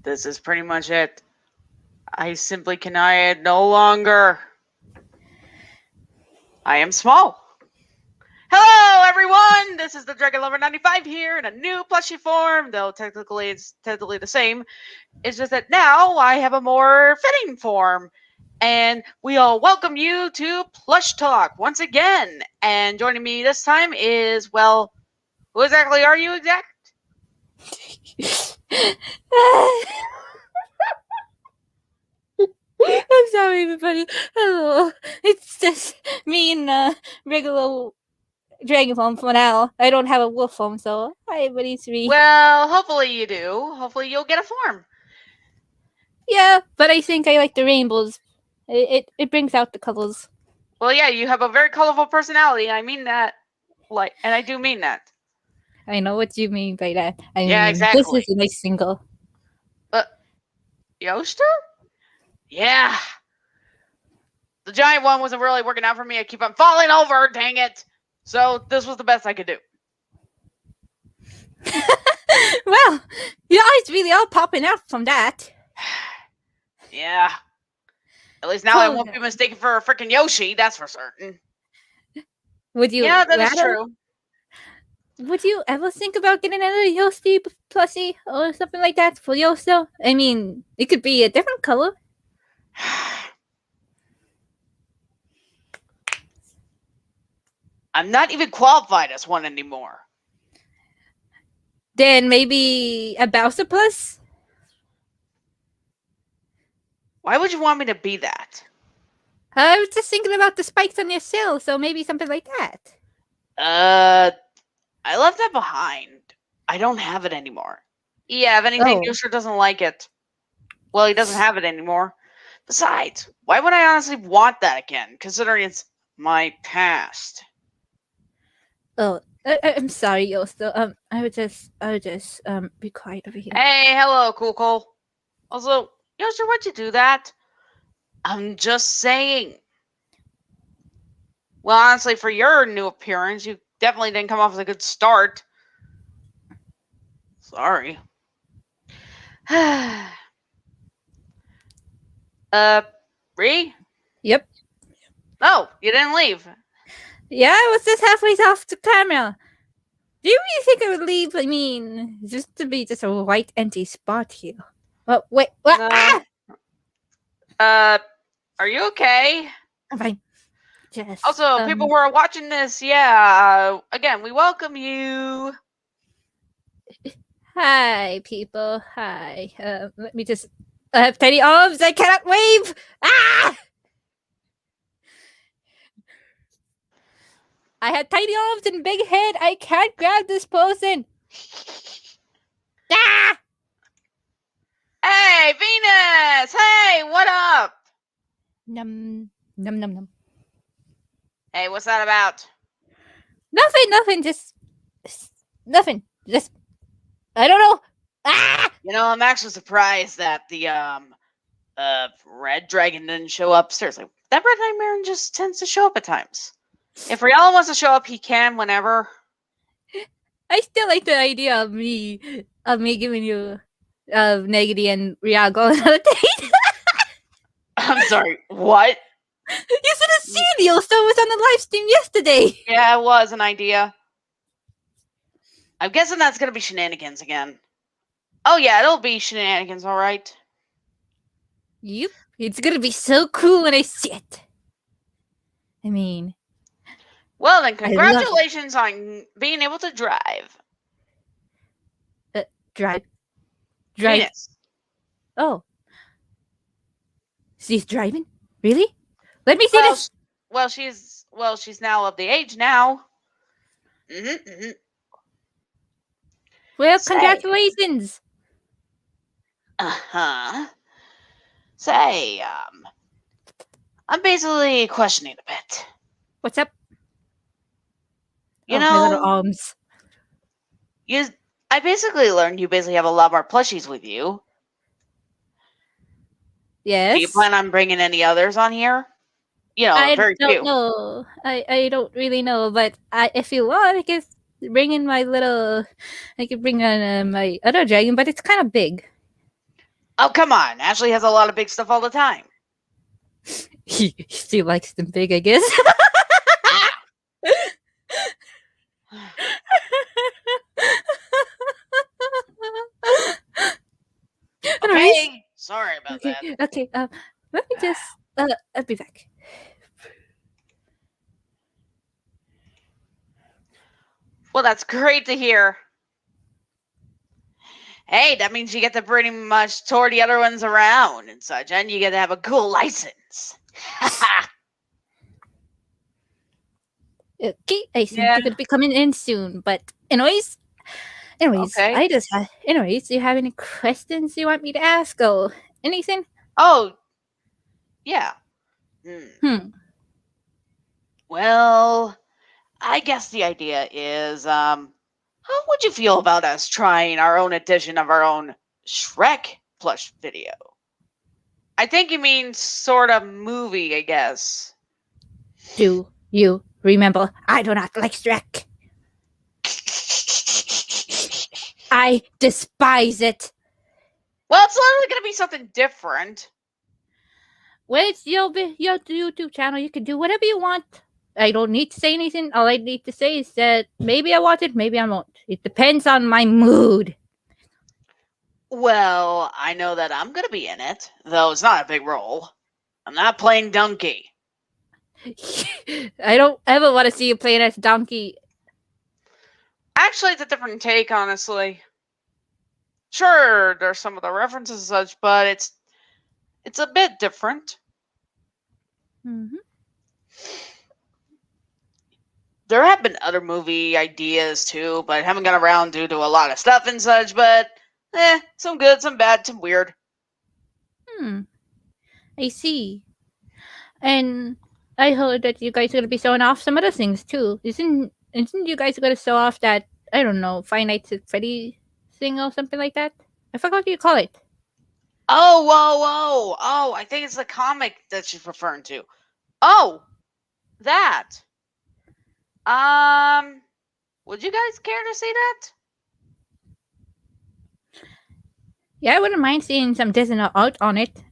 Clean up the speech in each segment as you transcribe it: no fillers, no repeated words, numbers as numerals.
This is pretty much it. I simply cannot no longer. I am small. Hello, everyone! This is the Dragon Lover 95 here in a new plushie form, though technically it's the same. It's just that now I have a more fitting form. And we all welcome you to Plush Talk once again. And joining me this time is, well, who exactly are you exact? I'm sorry, everybody. Hello. It's just me and regular dragon form for now. I don't have a wolf form, so hi, everybody. It's me. Well, hopefully you do. Hopefully you'll get a form. Yeah, but I think I like the rainbows. It brings out the colors. Well, yeah, you have a very colorful personality. I mean that. And I do mean that. I know what you mean by that. Yeah, exactly. This is a nice single. Yoster? Yeah. The giant one wasn't really working out for me. I keep on falling over, dang it. So this was the best I could do. Well, your eyes really are popping out from that. Yeah. At least now I won't be mistaken for a freaking Yoshi, that's for certain. Would you? Yeah, that is true. Would you ever think about getting another Yoshi plushie or something like that for Yosto? I mean, it could be a different color. I'm not even qualified as one anymore. Then maybe a Bowser Plus? Why would you want me to be that? I was just thinking about the spikes on your shell, so maybe something like that. I left that behind. I don't have it anymore. Yeah, if anything, Yoster doesn't like it. Well, he doesn't have it anymore. Besides, why would I honestly want that again, considering it's my past? Oh, I'm sorry, Yosto. I would just be quiet over here. Hey, hello, Cool Cole. Also, Yoster, why'd you do that? I'm just saying. Well, honestly, for your new appearance, you definitely didn't come off with a good start. Sorry. Ree? Yep. No, you didn't leave. Yeah, I was just halfway off the camera. Do you really think I would leave? I mean, just to be just a white empty spot here. Oh, wait, what? Are you okay? I'm fine. Just, also, people who are watching this, again, we welcome you. Hi, people. Hi. Let me just. I have tiny arms. I cannot wave. Ah! I had tiny arms and big head. I can't grab this person. Ah! Hey, Venus! Hey, what up? Num, num, num, num. Hey, what's that about? Nothing. Just nothing. Just I don't know. Ah! You know, I'm actually surprised that the red dragon didn't show up. Seriously, that red nightmare just tends to show up at times. If Riala wants to show up, he can whenever. I still like the idea of me giving you Negati and Rial going on a date. I'm sorry, what? You should have seen the Yosto was on the live stream yesterday. Yeah, it was an idea. I'm guessing that's gonna be shenanigans again. Oh yeah, it'll be shenanigans, alright. Yep. It's gonna be so cool when I see it. I mean... Well then, congratulations on being able to drive. Drive? Venus. Oh. She's driving? Really? Let me see this! Well, she's now of the age now. Well, congratulations! Say, I'm basically questioning a bit. What's up? You know, my little arms. I basically learned you basically have a lot more plushies with you. Yes. Do you plan on bringing any others on here? You know, I very don't few. know. I don't really know, but if you want, I can bring in my little. I could bring on my other dragon, but it's kind of big. Oh, come on. Ashley has a lot of big stuff all the time. She likes them big, I guess. Anyways, Okay. Sorry about okay, that. okay. Let me just. I'll be back. Well, that's great to hear. Hey, that means you get to pretty much tour the other ones around and such, and you get to have a cool license. Okay, I think Yeah. you're gonna be coming in soon. But anyways, Okay. I just have. Anyways, do you have any questions you want me to ask or anything? Oh, yeah. Hmm. Hmm. Well, I guess the idea is, how would you feel about us trying our own edition of our own Shrek plush video? I think you mean sort of movie, I guess. Do you remember? I do not like Shrek. I despise it. Well, it's literally going to be something different. Well, it's your YouTube channel. You can do whatever you want. I don't need to say anything. All I need to say is that maybe I want it, maybe I won't. It depends on my mood. Well, I know that I'm going to be in it, though it's not a big role. I'm not playing Donkey. I don't ever want to see you playing as Donkey. Actually, it's a different take, honestly. Sure, there's some of the references and such, but it's a bit different. Mm-hmm. There have been other movie ideas too, but haven't got around due to a lot of stuff and such. But some good, some bad, some weird. I see. And I heard that you guys are gonna be showing off some other things too. Isn't you guys gonna show off that, I don't know, Five Nights at Freddy thing or something like that? I forgot what you call it. Oh, whoa, whoa, oh! I think it's the comic that she's referring to. Oh, that. Would you guys care to see that? Yeah, I wouldn't mind seeing some Disney art on it.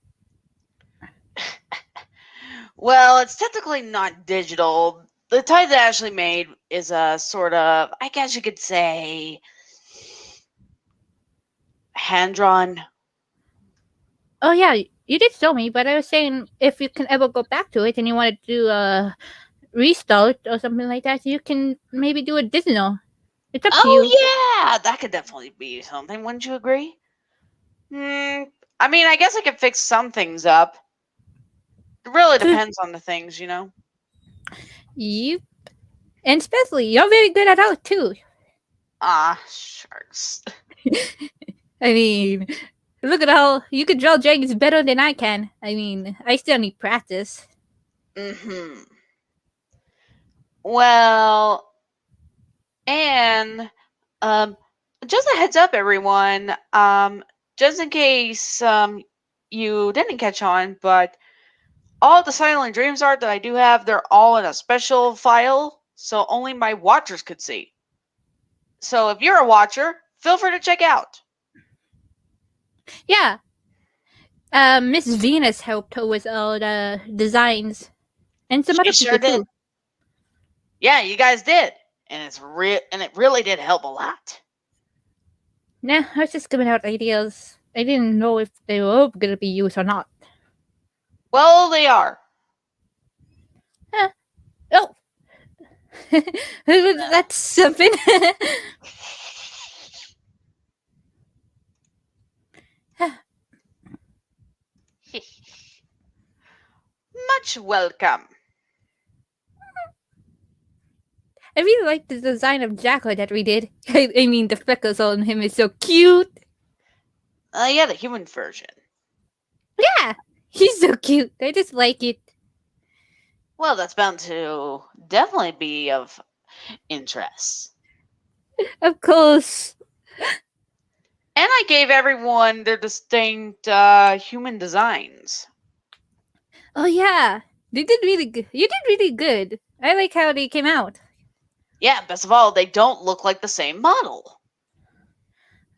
Well, it's technically not digital. The type that Ashley made is a sort of, I guess you could say, hand drawn. Oh yeah, you did show me, but I was saying if you can ever go back to it and you want to do a restart or something like that, you can maybe do a Disney. It's up to Oh you. yeah, that could definitely be something. Wouldn't you agree? I mean, I guess I could fix some things up. It really depends on the things, you know. You and especially you're very good at art too. Ah, sharks. I mean, look at how you can draw dragons better than I can. I mean, I still need practice. Mm-hmm. Well, and just a heads up, everyone. Just in case you didn't catch on, but all the Silent Dreams art that I do have, they're all in a special file, so only my watchers could see. So if you're a watcher, feel free to check out. Yeah. Miss Venus helped her with all the designs, and some She other sure people did. too. Yeah, you guys did, and it really did help a lot. Nah, I was just giving out ideas. I didn't know if they were gonna be used or not. Well, they are. Oh, that's something. Much welcome. I really like the design of Jackal that we did. I mean, the freckles on him is so cute. Yeah, the human version. Yeah, he's so cute. I just like it. Well, that's bound to definitely be of interest. Of course. And I gave everyone their distinct human designs. Oh yeah, they did really good. You did really good. I like how they came out. Yeah, best of all, they don't look like the same model.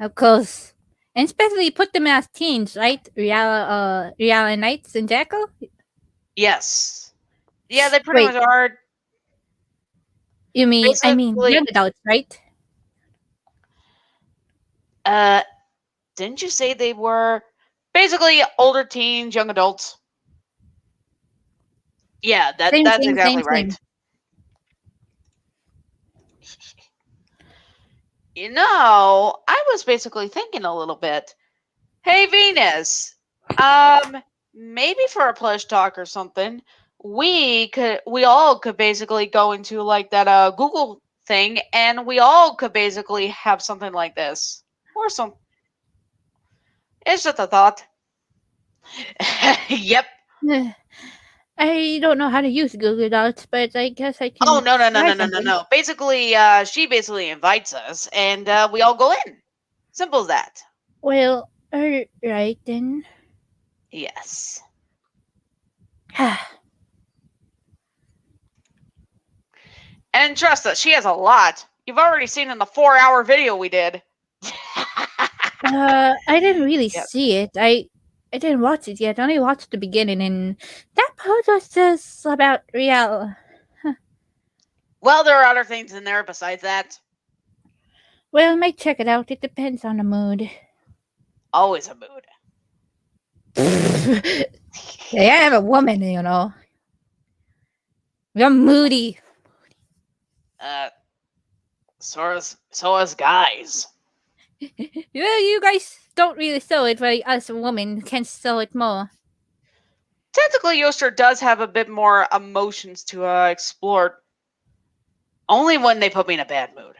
Of course, And especially put them as teens, right? Real and Knights and Jackal. Yes. Yeah, they pretty Wait, much are. I mean, Basically, young adults, right? uh, didn't you say they were basically older teens, young adults? Yeah, Same, that's same, same, exactly same. right. I was basically thinking a little bit. Hey, Venus. Maybe for a plush talk or something, we all could basically go into like that Google thing, and we all could basically have something like this or some. It's just a thought. Yep. I don't know how to use Google Docs, but I guess I Oh can no no no try no no no something. no. Basically, she basically invites us, and we all go in. Simple as that. Well, alright then. Yes. uh, And trust us, she has a lot. You've already seen in the 4-hour video we did. I didn't really Yep. see it. I didn't watch it yet. I only watched the beginning, and that part was just about real. Well, there are other things in there besides that. Well, I might check it out. It depends on the mood. Always a mood. Yeah, I am a woman, you know. I'm moody. Uh, so as guys. Well, you guys don't really sell it, but us women can sell it more. Technically, Yoster does have a bit more emotions to explore. Only when they put me in a bad mood.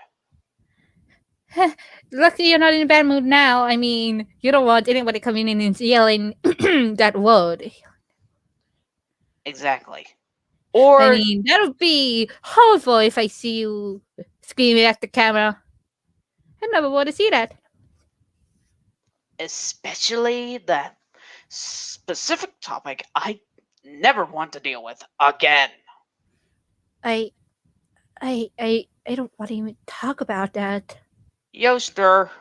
Luckily, you're not in a bad mood now. I mean, you don't want anybody coming in and yelling that word. Exactly. I Or mean, that would be horrible if I see you screaming at the camera. I never want to see that. especially that specific topic I never want to deal with again. I, I don't want to even talk about that. Yoster.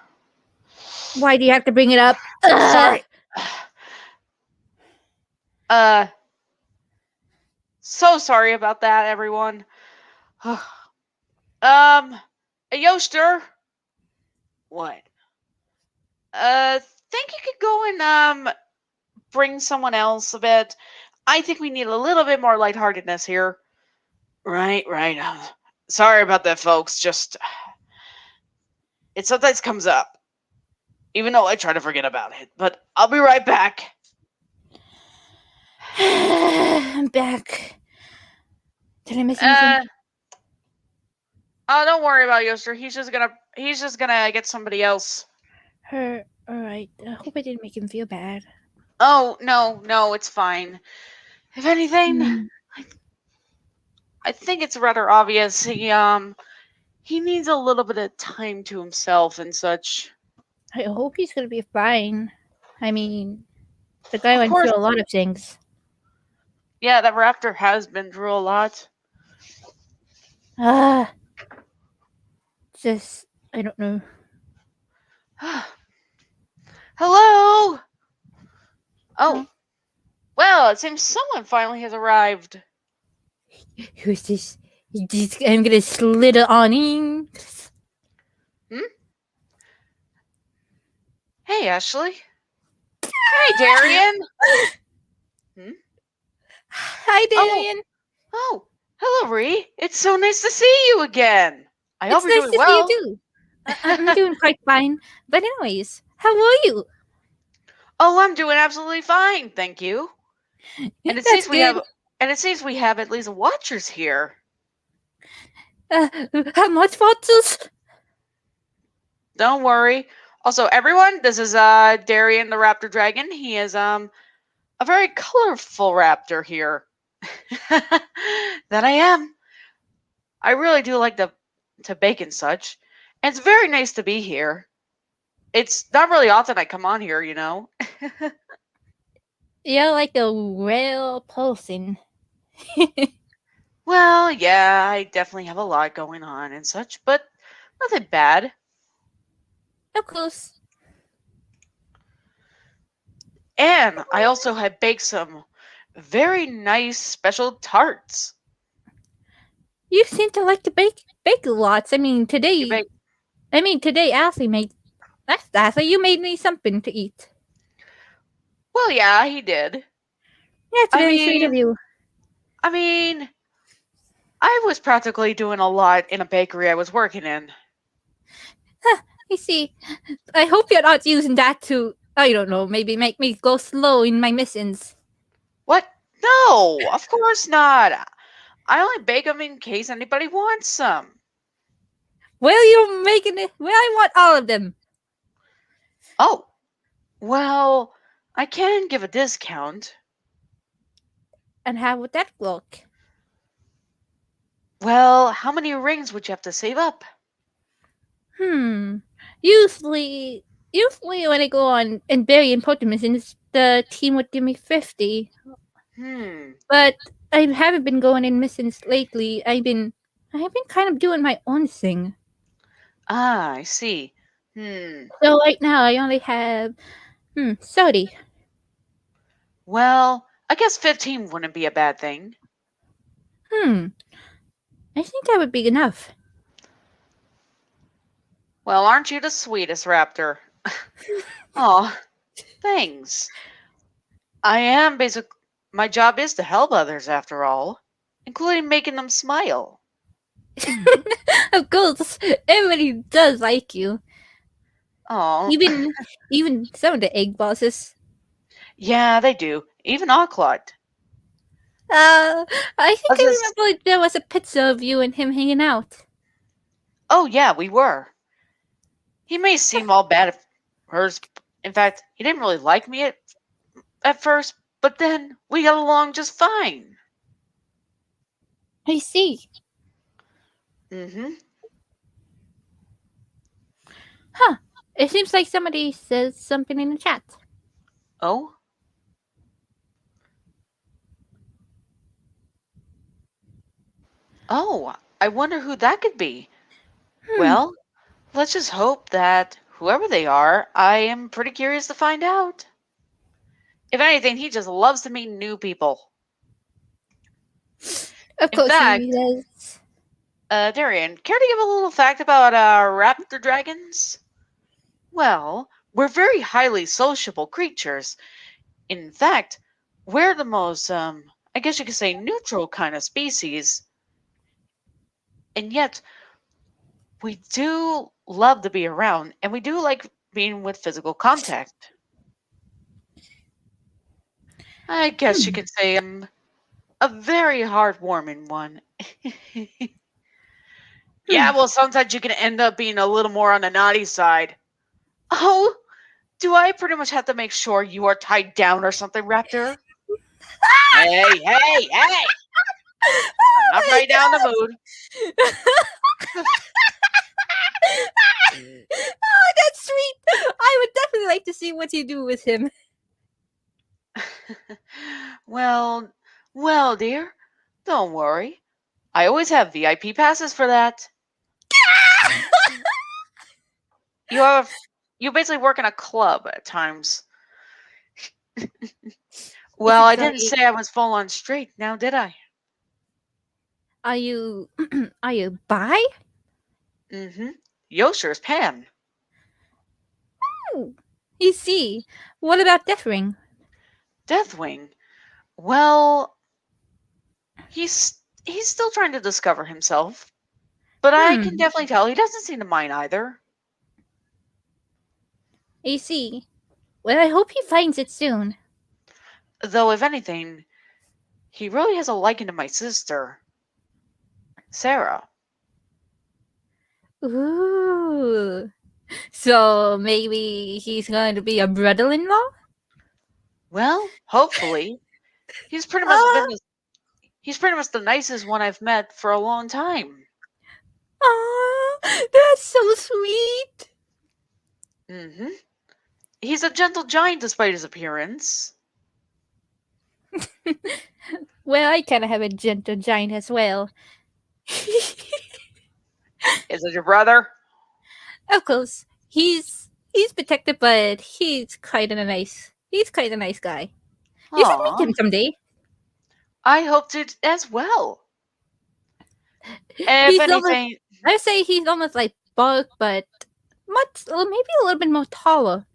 Why do you have to bring it up? Sorry. Uh, so sorry about that, everyone. Yoster. What? Think you could go and bring someone else a bit. I think we need a little bit more lightheartedness here. Right, right. Sorry about that, folks. Just it sometimes comes up, even though I try to forget about it. But I'll be right back. I'm back. Did I miss anything? Uh, oh, don't worry about Yoster. He's just gonna get somebody else. Alright. I hope I didn't make him feel bad. Oh no, it's fine. If anything, Hmm. I think it's rather obvious. He needs a little bit of time to himself and such. I hope he's gonna be fine. I mean, the guy Of went course, through a lot of things. yeah, that Raptor has been through a lot. Ah, just I don't know. Hello. Huh? Oh, well, it seems someone finally has arrived. Who's this? I'm gonna slither on in. Hmm? Hey, Ashley. Hey, Darian. Hmm? Hi, Oh, Darian. oh, hello, Ree. It's so nice to see you again. I hope It's you're nice doing to see you well. too. I'm doing quite fine. But anyways, how are you? Oh, I'm doing absolutely fine, thank you. And it That's seems we good. have, and it seems we have at least watchers here. Uh, how much watches? Don't worry. Also, everyone, this is Darian the Raptor Dragon. He is a very colorful raptor here. That I am. I really do like to bake and such. And it's very nice to be here. It's not really often I come on here. You're like a real person. Well, yeah, I definitely have a lot going on and such, but nothing bad. Of course. And I also had baked some very nice special tarts. You seem to like to bake lots. You baked? Today Ashley made. That's Ashley. You made me something to eat. Well, yeah, he did. That's I very sweet of mean, you. I mean, I was practically doing a lot in a bakery I was working in. I see. I hope you're not using that to, I don't know, maybe make me go slow in my missions. What? No, of course not. I only bake them in case anybody wants some. Well, you're making it. Well, I want all of them. Oh, well, I can give a discount. And how would that look? Well, how many rings would you have to save up? Hmm. Usually, usually when I go on and bury important missions, the team would give me 50. Hmm. But I haven't been going in missions lately. I've been kind of doing my own thing. Ah, I see. Hmm. So right now I only have 30. Well, I guess 15 wouldn't be a bad thing. Hmm. I think that would be enough. Well, aren't you the sweetest, Raptor? Oh, thanks. I am basic. My job is to help others, after all, including making them smile. Of course, everybody does like you. Oh, Even some of the egg bosses. yeah, they do. Even Ocelot. I think Was I this? remember there was a picture of you and him hanging out. Oh, yeah, we were. He may seem all bad at first. In fact, he didn't really like me at first, but then we got along just fine. I see. Mm-hmm. Huh. It seems like somebody says something in the chat. Oh, oh, I wonder who that could be. Hmm. Well, let's just hope that whoever they are, I am pretty curious to find out. If anything, he just loves to meet new people. Of In course fact, he does. Darian, care to give a little fact about raptor dragons? Well, we're very highly sociable creatures. In fact, we're the most, I guess you could say, neutral kind of species. And yet, we do love to be around, and we do like being with physical contact. I guess you Hmm. could say a very heartwarming one. Hmm. Yeah, well, sometimes you can end up being a little more on the naughty side. Oh, do I pretty much have to make sure you are tied down or something, Raptor? Hey, hey, hey! I'm not Oh right now in the mood. my god! Oh, that's sweet. I would definitely like to see what you do with him. well, well, dear, don't worry. I always have VIP passes for that. You have you basically work in a club at times. Is Well, it I didn't like, say I was full on straight, now did I? are you are you bi? Mm-hmm. Yosher's Pan. Oh, you see. What about Deathring? Deathwing. Well, he's still trying to discover himself, but I can Hmm. definitely tell he doesn't seem to mind either. You see. Well, I hope he finds it soon. Though, if anything, he really has a liking to my sister, Sarah. Ooh. So maybe he's going to be a brother-in-law? Well, hopefully, he's pretty much Ah, been the, he's pretty much the nicest one I've met for a long time. ah, that's so sweet. Mm-hmm. He's a gentle giant despite his appearance. Well, I kind of have a gentle giant as well. Is it your brother? Of course, he's protected, but he's quite nice. He's quite a nice guy. You should meet Aw, him someday. I hope to as well. If He's almost, anything, I say he's almost like Bulk, but much, maybe a little bit more taller.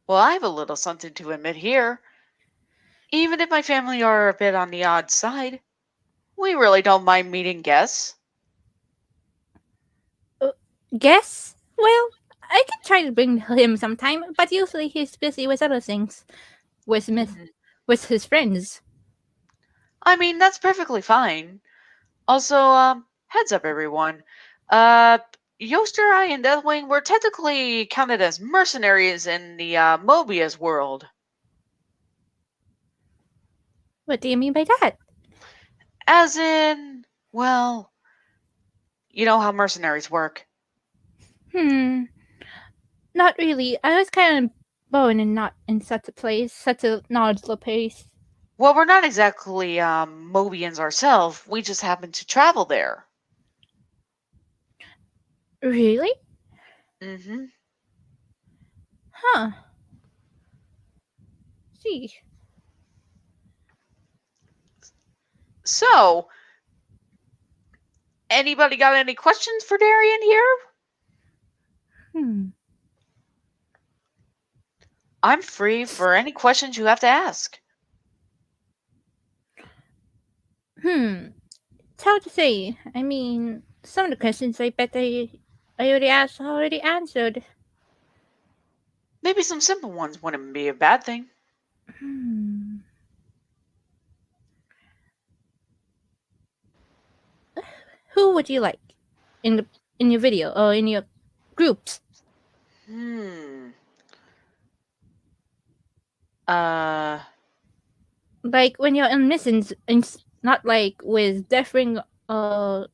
well, I have a little something to admit here. Even if my family are a bit on the odd side, we really don't mind meeting guests. Uh, Guess? Well, I can try to bring him sometime, but usually he's busy with other things, with Miss, Mhm. with his friends. I mean, that's perfectly fine. Also, heads up, everyone. Yoster, I, and Deathwing were technically counted as mercenaries in the Mobius world. What do you mean by that? As in, well, you know how mercenaries work. Hmm, not really. I was kind of born and not in such a place, such a knowledgeable place. Well, we're not exactly Mobians ourselves. We just happen to travel there. Really? Hmm. Huh. See. So, anybody got any questions for Darian here? Hmm. I'm free for any questions you have to ask. Hmm. It's hard to say. I mean, some of the questions I already asked already answered. Maybe some simple ones wouldn't be a bad thing. Hmm. Who would you like in the in your video or in your groups? Hmm. Uh, Like when you're in missions, and not like with differing Yosto,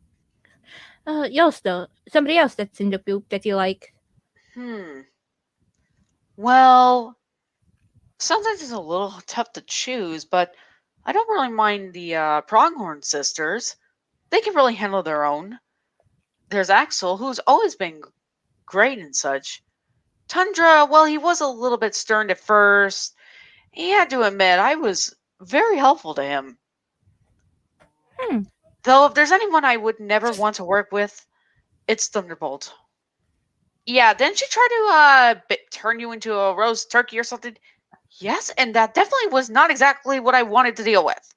somebody else that's in the group that you like. hmm. Well, sometimes it's a little tough to choose, but I don't really mind the Pronghorn sisters. They can really handle their own. There's Axel, who's always been great and such. Tundra, well, he was a little bit stern at first. He had to admit, I was very helpful to him. Hmm. Though, if there's anyone I would never want to work with, it's Thunderbolt. Yeah, didn't she try to turn you into a roast turkey or something? Yes, and that definitely was not exactly what I wanted to deal with.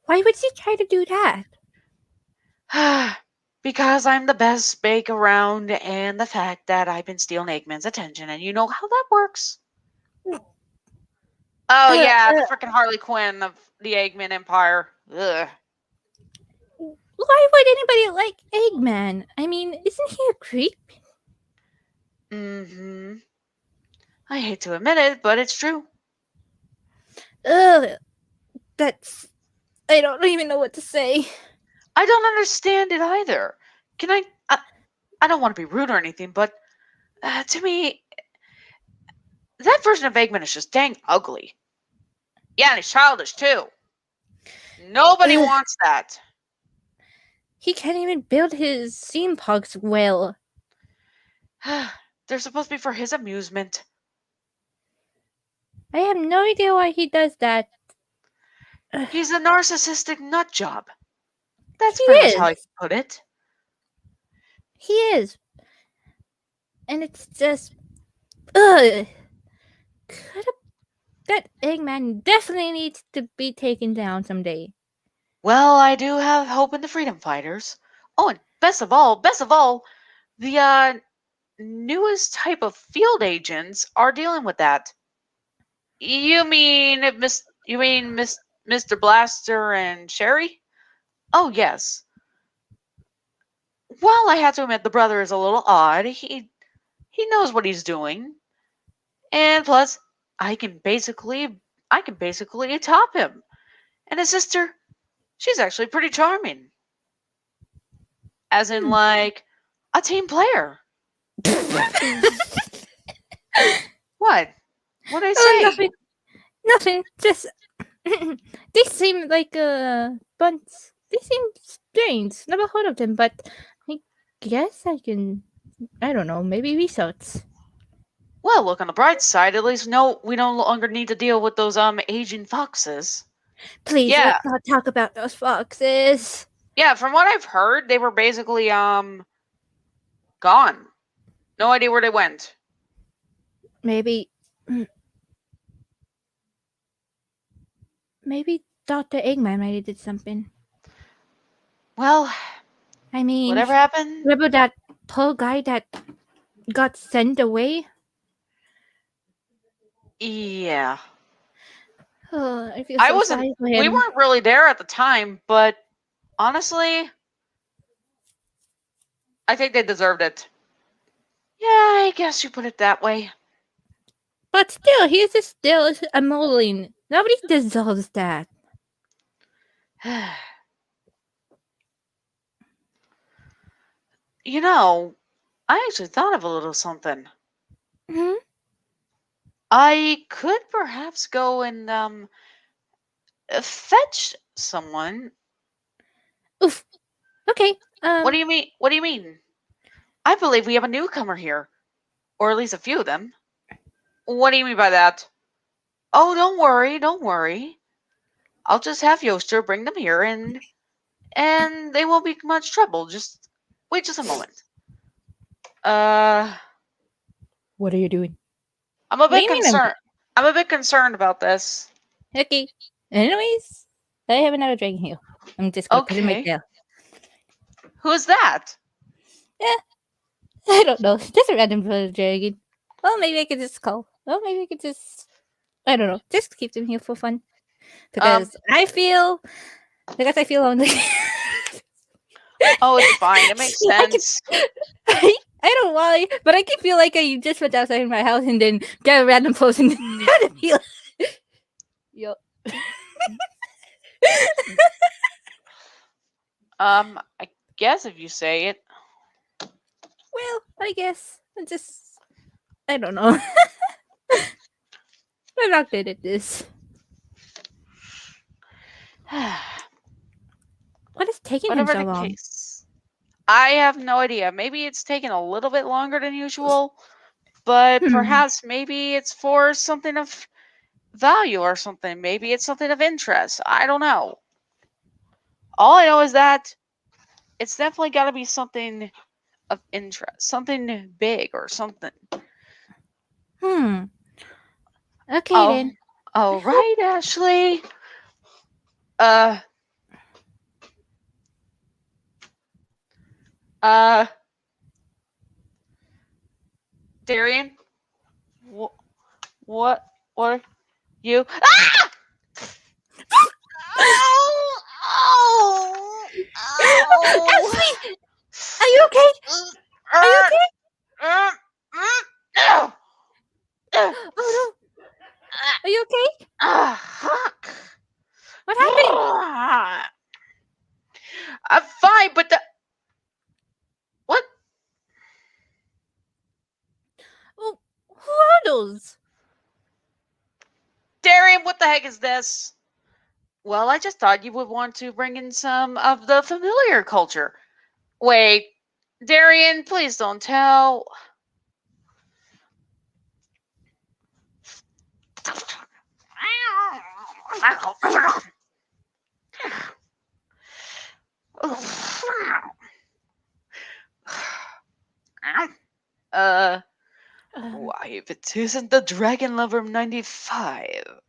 Why would she try to do that? Because I'm the best bake around, and the fact that I've been stealing Eggman's attention, and you know how that works. Oh Uh, yeah, the uh, freaking Harley Quinn of the Eggman Empire. Ugh. why would anybody like Eggman? I mean, isn't he a creep? Mm-hmm. I hate to admit it, but it's true. Ugh, that's. I don't even know what to say. I don't understand it either. Can I? I don't want to be rude or anything, but to me, that version of Eggman is just dang ugly. Yeah, and he's childish too. Nobody Ugh, wants that. he can't even build his theme parks well. They're supposed to be for his amusement. I have no idea why he does that. Ugh, He's a narcissistic nut job. That's he pretty much how I is. put it. He is. And it's just. Ugh. Could have, that Eggman definitely needs to be taken down someday. Well, I do have hope in the freedom fighters. Oh, and best of all, the newest type of field agents are dealing with that. You mean Mr. Blaster and Sherry? Oh yes. Well, I have to admit the brother is a little odd. He knows what he's doing, and plus, I can basically I can basically top him. And his sister, she's actually pretty charming, as in Hmm. like a team player. What? What did I Oh, say? nothing. Nothing. Just. They seem like a bunch. They seem strange. Never heard of them, but I guess I can. I don't know. Maybe research. Well, look on the bright side. At least no, we no longer need to deal with those aging foxes. Please, Yeah, let's not talk about those foxes. yeah. From what I've heard, they were basically gone. No idea where they went. Maybe, mm, maybe Dr. Eggman might have did something. Well, I mean, whatever happened. remember that poor guy that got sent away? Yeah, Oh, I feel I so wasn't. sorry for We him. weren't really there at the time, but honestly, I think they deserved it. Yeah, I guess you put it that way. But still, he's just still a molding. Nobody deserves that. You know, I actually thought of a little something. Hmm. I could perhaps go and fetch someone. Oof. Okay. What do you mean? What do you mean? I believe we have a newcomer here, or at least a few of them. What do you mean by that? Oh, don't worry, don't worry. I'll just have Yoster bring them here, and they won't be much trouble. Just wait, just a moment. Uh, What are you doing? I'm a What do bit you mean? I'm concerned. I'm a bit concerned about this. okay. Anyways, I have another dragon here. I'm just gonna put it in my Okay, tail. who's that? Yeah, I don't know. Just a random little dragon. Well, maybe I could just call. Well, maybe I could just. I don't know. Just keep them here for fun Um, because I feel lonely. oh, it's fine. It makes I can. sense. I don't know why, but I can feel like I just went outside my house and then get a random person and had to feel. Yo. I guess if you say it. Well, I guess I just. I don't know. I'm not good at this. What is taking him Whatever so the long? case. I have no idea. Maybe it's taken a little bit longer than usual, but Hmm. perhaps maybe it's for something of value or something. Maybe it's something of interest. I don't know. All I know is that it's definitely got to be something of interest, something big or something. Hmm. Okay Oh, then. I all hope. right, Ashley. Uh, uh, Darian. What? What? What? Are you? Ah! Oh! Oh! Oh! Ashley, are you okay? Are you Uh, okay? uh, uh, uh, Oh no. Are you okay? fuck. What happened? I'm fine, but the what? Oh, who are those? Darian, what the heck is this? Well, I just thought you would want to bring in some of the familiar culture. Wait, Darian, please don't tell. uh, Um. why, if it isn't the Dragon Lover 95,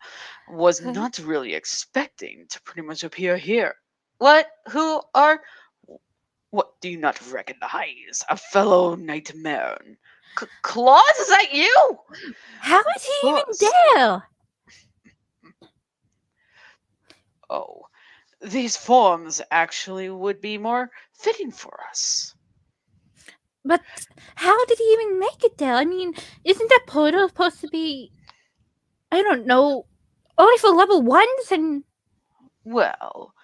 was Huh? not really expecting to pretty much appear here. What? Who are. What do you not recognize? A fellow nightmare. Claus, is that you? How is Of he even course. there? Oh, these forms actually would be more fitting for us. But how did he even make it there? I mean, isn't that portal supposed to be? I don't know. Only for level ones and. Well,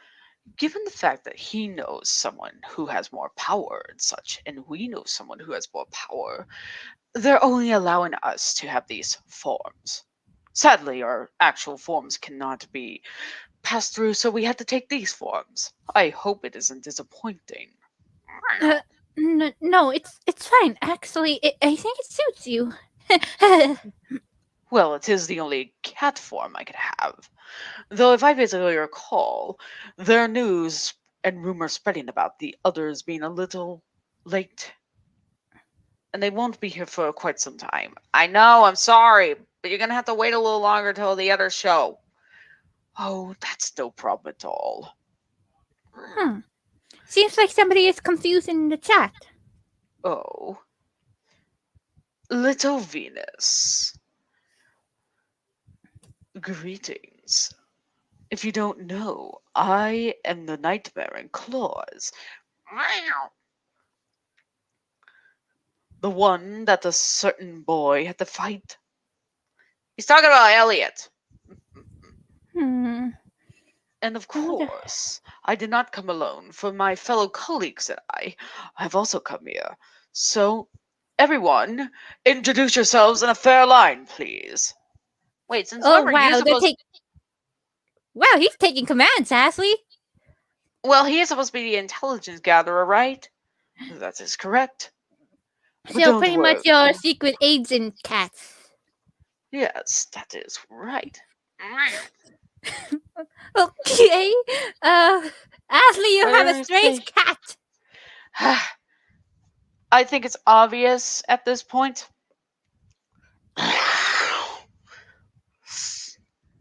given the fact that he knows someone who has more power and such, and we know someone who has more power, they're only allowing us to have these forms. Sadly, our actual forms cannot be passed through, so we had to take these forms. I hope it isn't disappointing. No, it's fine. Actually, I think it suits you. Well, it is the only cat form I could have. Though, if I basically recall, there are news and rumors spreading about the others being a little late, and they won't be here for quite some time. I know, I'm sorry, but you're gonna have to wait a little longer till the other show. Oh, that's no problem at all. Hmm. Seems like somebody is confused in the chat. Oh, little Venus, greetings. If you don't know, I am the nightmare in Claus. The one that a certain boy had to fight. He's talking about Elliot. Hmm. And of I wonder. course, I did not come alone, for my fellow colleagues and I have also come here. So, everyone, introduce yourselves in a fair line, please. Wait, since Oh when were you wow, supposed? wow, he's taking commands, Ashley. Well, he is supposed to be the intelligence gatherer, right? That is correct. But So don't pretty much worry. your secret agent cats. Yes, that is right. Okay. Ashley, you have a Where is strange the? cat. I think it's obvious at this point.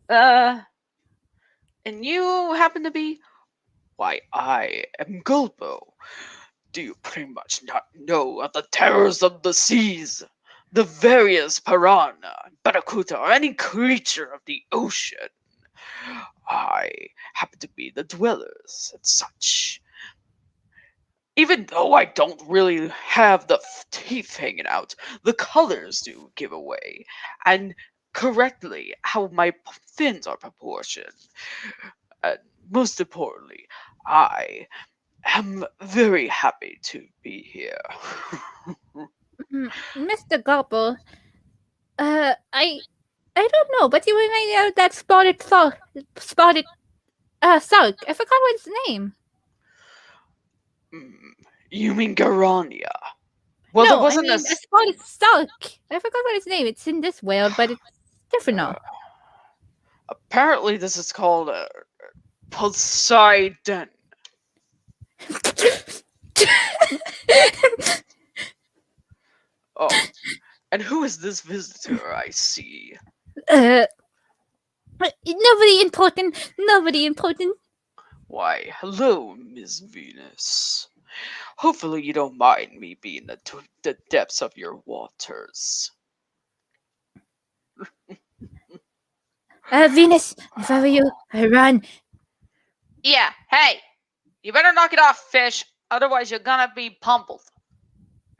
uh, and you happen to be? Why, I am Gulbo. Do you pretty much not know of the terrors of the seas? The various piranha, barracuda, or any creature of the ocean. I happen to be the dwellers and such. Even though I don't really have the teeth hanging out, the colors do give away, and correctly how my fins are proportioned. And most importantly, I am very happy to be here. Mr. Gobble, I don't know, but you remind me of that spotted Sulk. I forgot what his name. Mm, you mean Garania? Well, there No, I wasn't a. mean a spotted Sulk. I forgot what his name. It's in this world, but it's different Uh, now. apparently, this is called Poseidon. Oh, and who is this visitor I see? uh, nobody important. Nobody important. Why, hello, Miss Venus. Hopefully, you don't mind me being the depths of your waters. Venus, if I were you, I run. Yeah, hey, you better knock it off, fish. Otherwise, you're gonna be pummeled.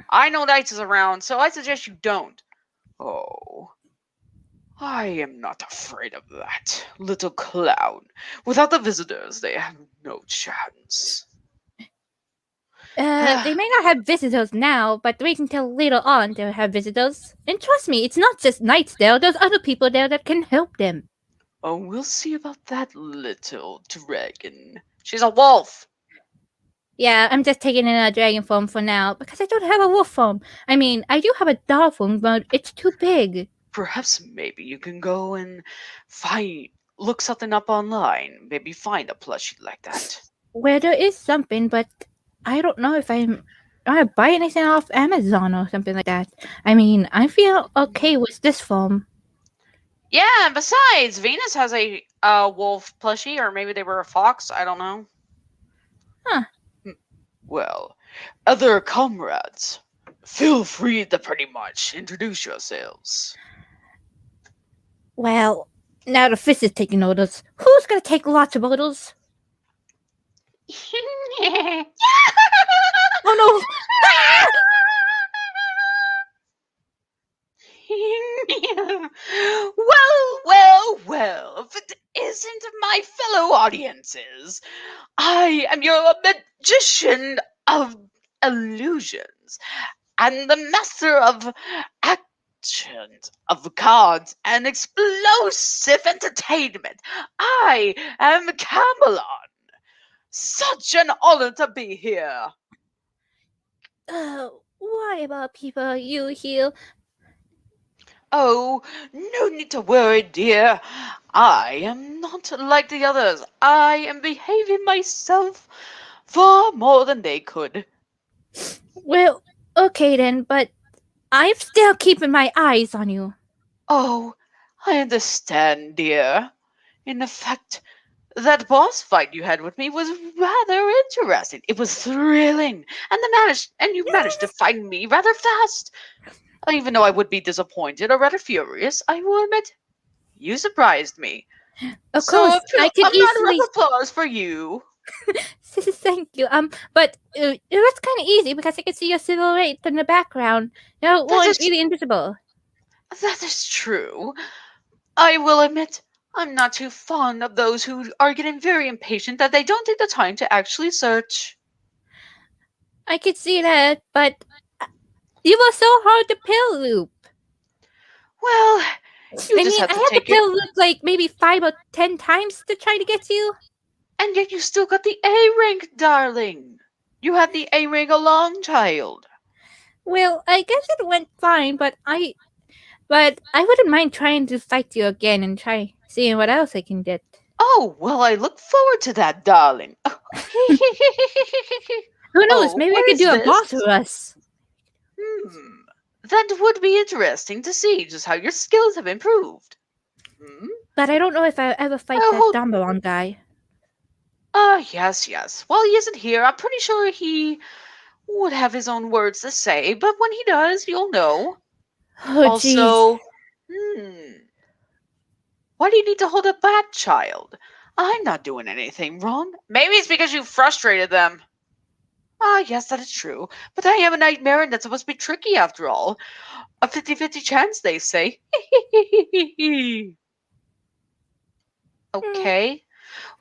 I know Knights is around, so I suggest you don't. Oh, I am not afraid of that, little clown. Without the visitors, they have no chance. They may not have visitors now, but wait until later on they'll have visitors. And trust me, it's not just knights there. There's other people there that can help them. Oh, we'll see about that little dragon. She's a wolf. Yeah, I'm just taking in a dragon form for now because I don't have a wolf form. I mean, I do have a dog form, but it's too big. Perhaps maybe you can go and find look something up online. Maybe find a plushie like that. Where there is something, but I don't know if I buy anything off Amazon or something like that. I mean, I feel okay with this form. Yeah, and besides, Venus has a wolf plushie, or maybe they were a fox. I don't know. Huh. Well, other comrades, feel free to pretty much introduce yourselves. Well, now the fish is taking orders. Who's gonna take lots of orders? Oh no! Well, if it isn't my fellow audiences, I am your magician of illusions and the master of actions of cards and explosive entertainment. I am Camelot. Such an honor to be here. Why about people you heal? Oh, no need to worry, dear. I am not like the others. I am behaving myself far more than they could. Well, okay then, but I'm still keeping my eyes on you. Oh, I understand, dear. In fact, that boss fight you had with me was rather interesting. It was thrilling, and you managed to find me rather fast. Even though I would be disappointed or rather furious, I will admit you surprised me. Of So course, I could a matter easily. of applause for you. Thank you. But it was kind of easy because I could see your silhouette in the background. You That weren't is really invisible. that is true. I will admit I'm not too fond of those who are getting very impatient that they don't take the time to actually search. I could see that, but you were so hard to pill loop. Well, you I just mean, have I to had to take it, pill loop like maybe 5 or 10 times to try to get you. and yet you still got the A rank, darling. You had the A rank a long child. Well, I guess it went fine, but I wouldn't mind trying to fight you again and try seeing what else I can get. Oh, well, I look forward to that, darling. Who knows? Oh, Maybe I what could is do a boss this? for us. Hmm. That would be interesting to see just how your skills have improved. Hmm? But I don't know if I'll ever fight that Hold. Dumbledore guy. Yes, yes. While he isn't here, I'm pretty sure he would have his own words to say, but when he does, you'll know. Oh, jeez. Also, why do you need to hold up that child? I'm not doing anything wrong. Maybe it's because you frustrated them. Yes, that is true. But I am a nightmare and that's supposed to be tricky after all. A 50-50 chance, they say. Hmm. Okay.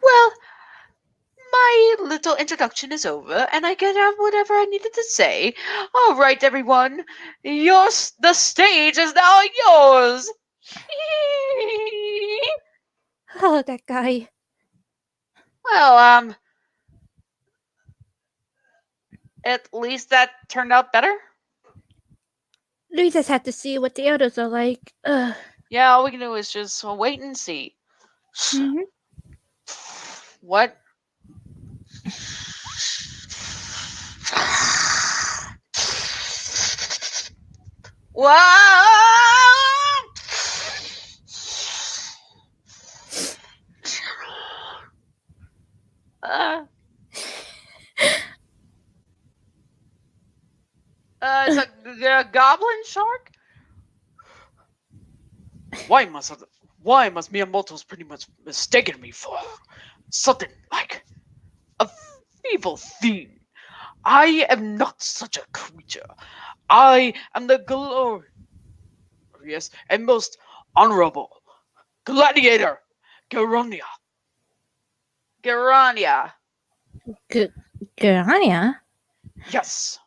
Well, my little introduction is over, and I can have whatever I needed to say. All right, everyone. The stage is now yours. Oh, that guy. Well, at least that turned out better. We just have to see what the others are like. Ugh. Yeah, all we can do is just wait and see. Hmm. What? Wow! Uh, it's a goblin shark. Why must why must mere mortals pretty much mistaken me for something like a feeble fiend? I am not such a creature. I am the glorious and most honorable gladiator, Garania. Garania. G- Garania? Yes,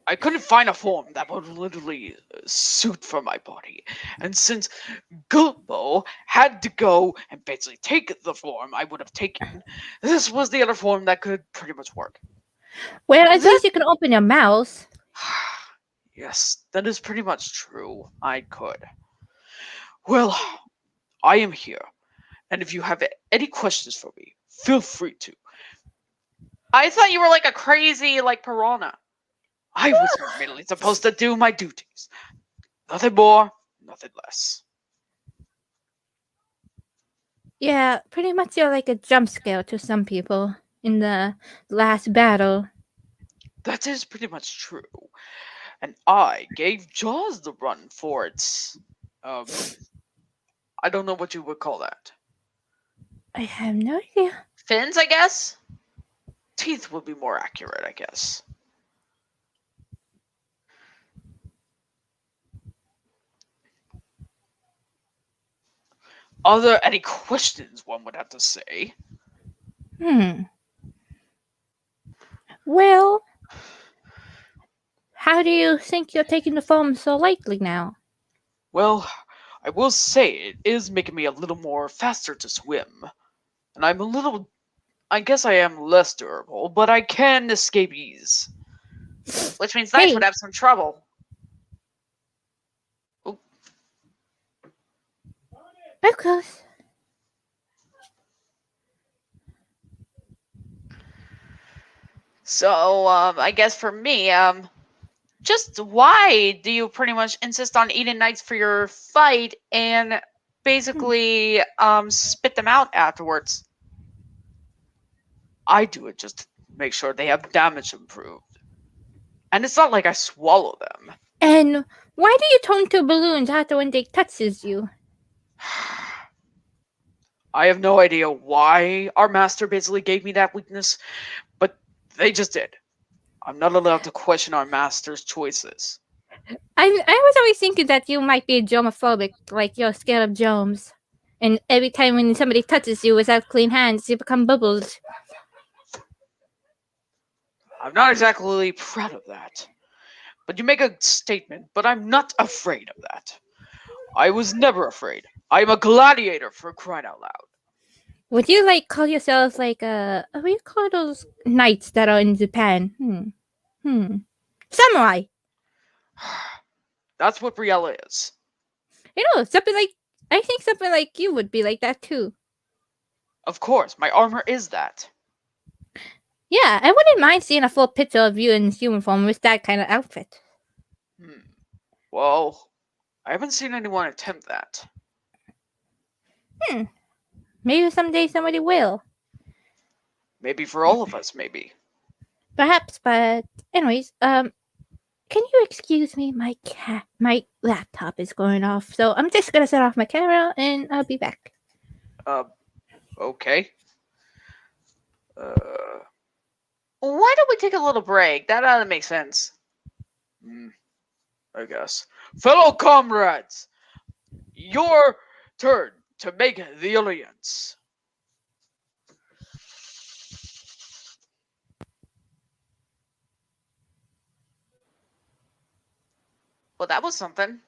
I couldn't find a form that would literally suit for my body, and since Gulbo had to go and basically take the form I would have taken, this was the other form that could pretty much work. Well, at That least you can open your mouth. yes, that is pretty much true. I could. Well, I am here, and if you have any questions for me, feel free to. I thought you were like a crazy like piranha. I was merely supposed to do my duties. Nothing more, nothing less. Yeah, pretty much you're like a jump scare to some people in the last battle. That is pretty much true. And I gave Jaws the run for its I don't know what you would call that. I have no idea. Fins, I guess? Teeth would be more accurate, I guess. Are there any questions one would have to say? Hmm. Well, how do you think you're taking the form so lightly now? Well, I will say it is making me a little more faster to swim. And I'm a little I guess I am less durable, but I can escape ease. Which means Knights would Hey, have some trouble. Oop. Of course. So, I guess for me, just why do you pretty much insist on eating knights for your fight and basically spit them out afterwards? I do it just to make sure they have damage improved. And it's not like I swallow them. And why do you turn to balloons after when they touches you? I have no idea why our master basically gave me that weakness, but they just did. I'm not allowed to question our master's choices. I was always thinking that you might be germophobic, like you're scared of germs. And every time when somebody touches you without clean hands, you become bubbles. I'm not exactly proud of that. But you make a statement, but I'm not afraid of that. I was never afraid. I'm a gladiator for crying out loud. Would you like call yourself like what do you call those knights that are in Japan? Samurai. That's what Briella is. You know, something like I think something like you would be like that too. Of course, my armor is that. Yeah, I wouldn't mind seeing a full picture of you in human form with that kind of outfit. Hmm. Well, I haven't seen anyone attempt that. Maybe someday somebody will. Maybe for all of us, maybe. Perhaps, but anyways, can you excuse me? My laptop is going off, so I'm just gonna set off my camera and I'll be back. Okay. Why don't we take a little break? That ought to make sense. I guess. Fellow comrades, your turn to make the alliance. Well, that was something.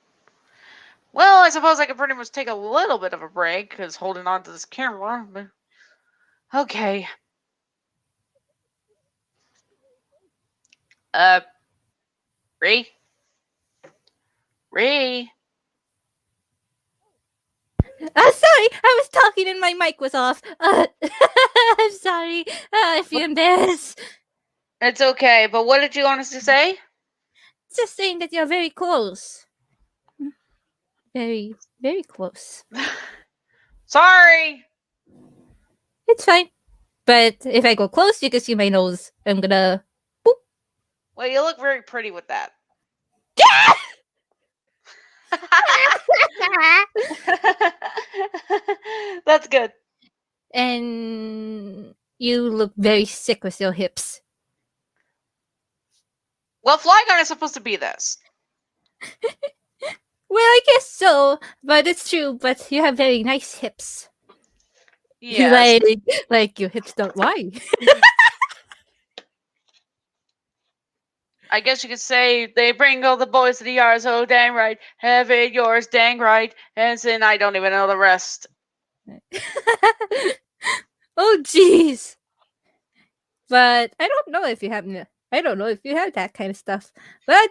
Well, I suppose I could pretty much take a little bit of a break, because holding on to this camera. But... Okay. Uh, Ree? Ree? I'm sorry, I was talking and my mic was off. I'm sorry. I feel embarrassed. It's okay, but what did you honestly say? Just saying that you're very close. Very, very close. Sorry! It's fine. But if I go close, you can see my nose. I'm gonna. Well, you look very pretty with that. That's good. And you look very sick with your hips. Well, Flygon is supposed to be this. Well, I guess so, but it's true. But you have very nice hips. Yes. like your hips don't lie. I guess you could say they bring all the boys to the yard, so dang right. Have it yours, dang right. And then I don't even know the rest. Oh, jeez. But I don't know if you have. I don't know if you have that kind of stuff. But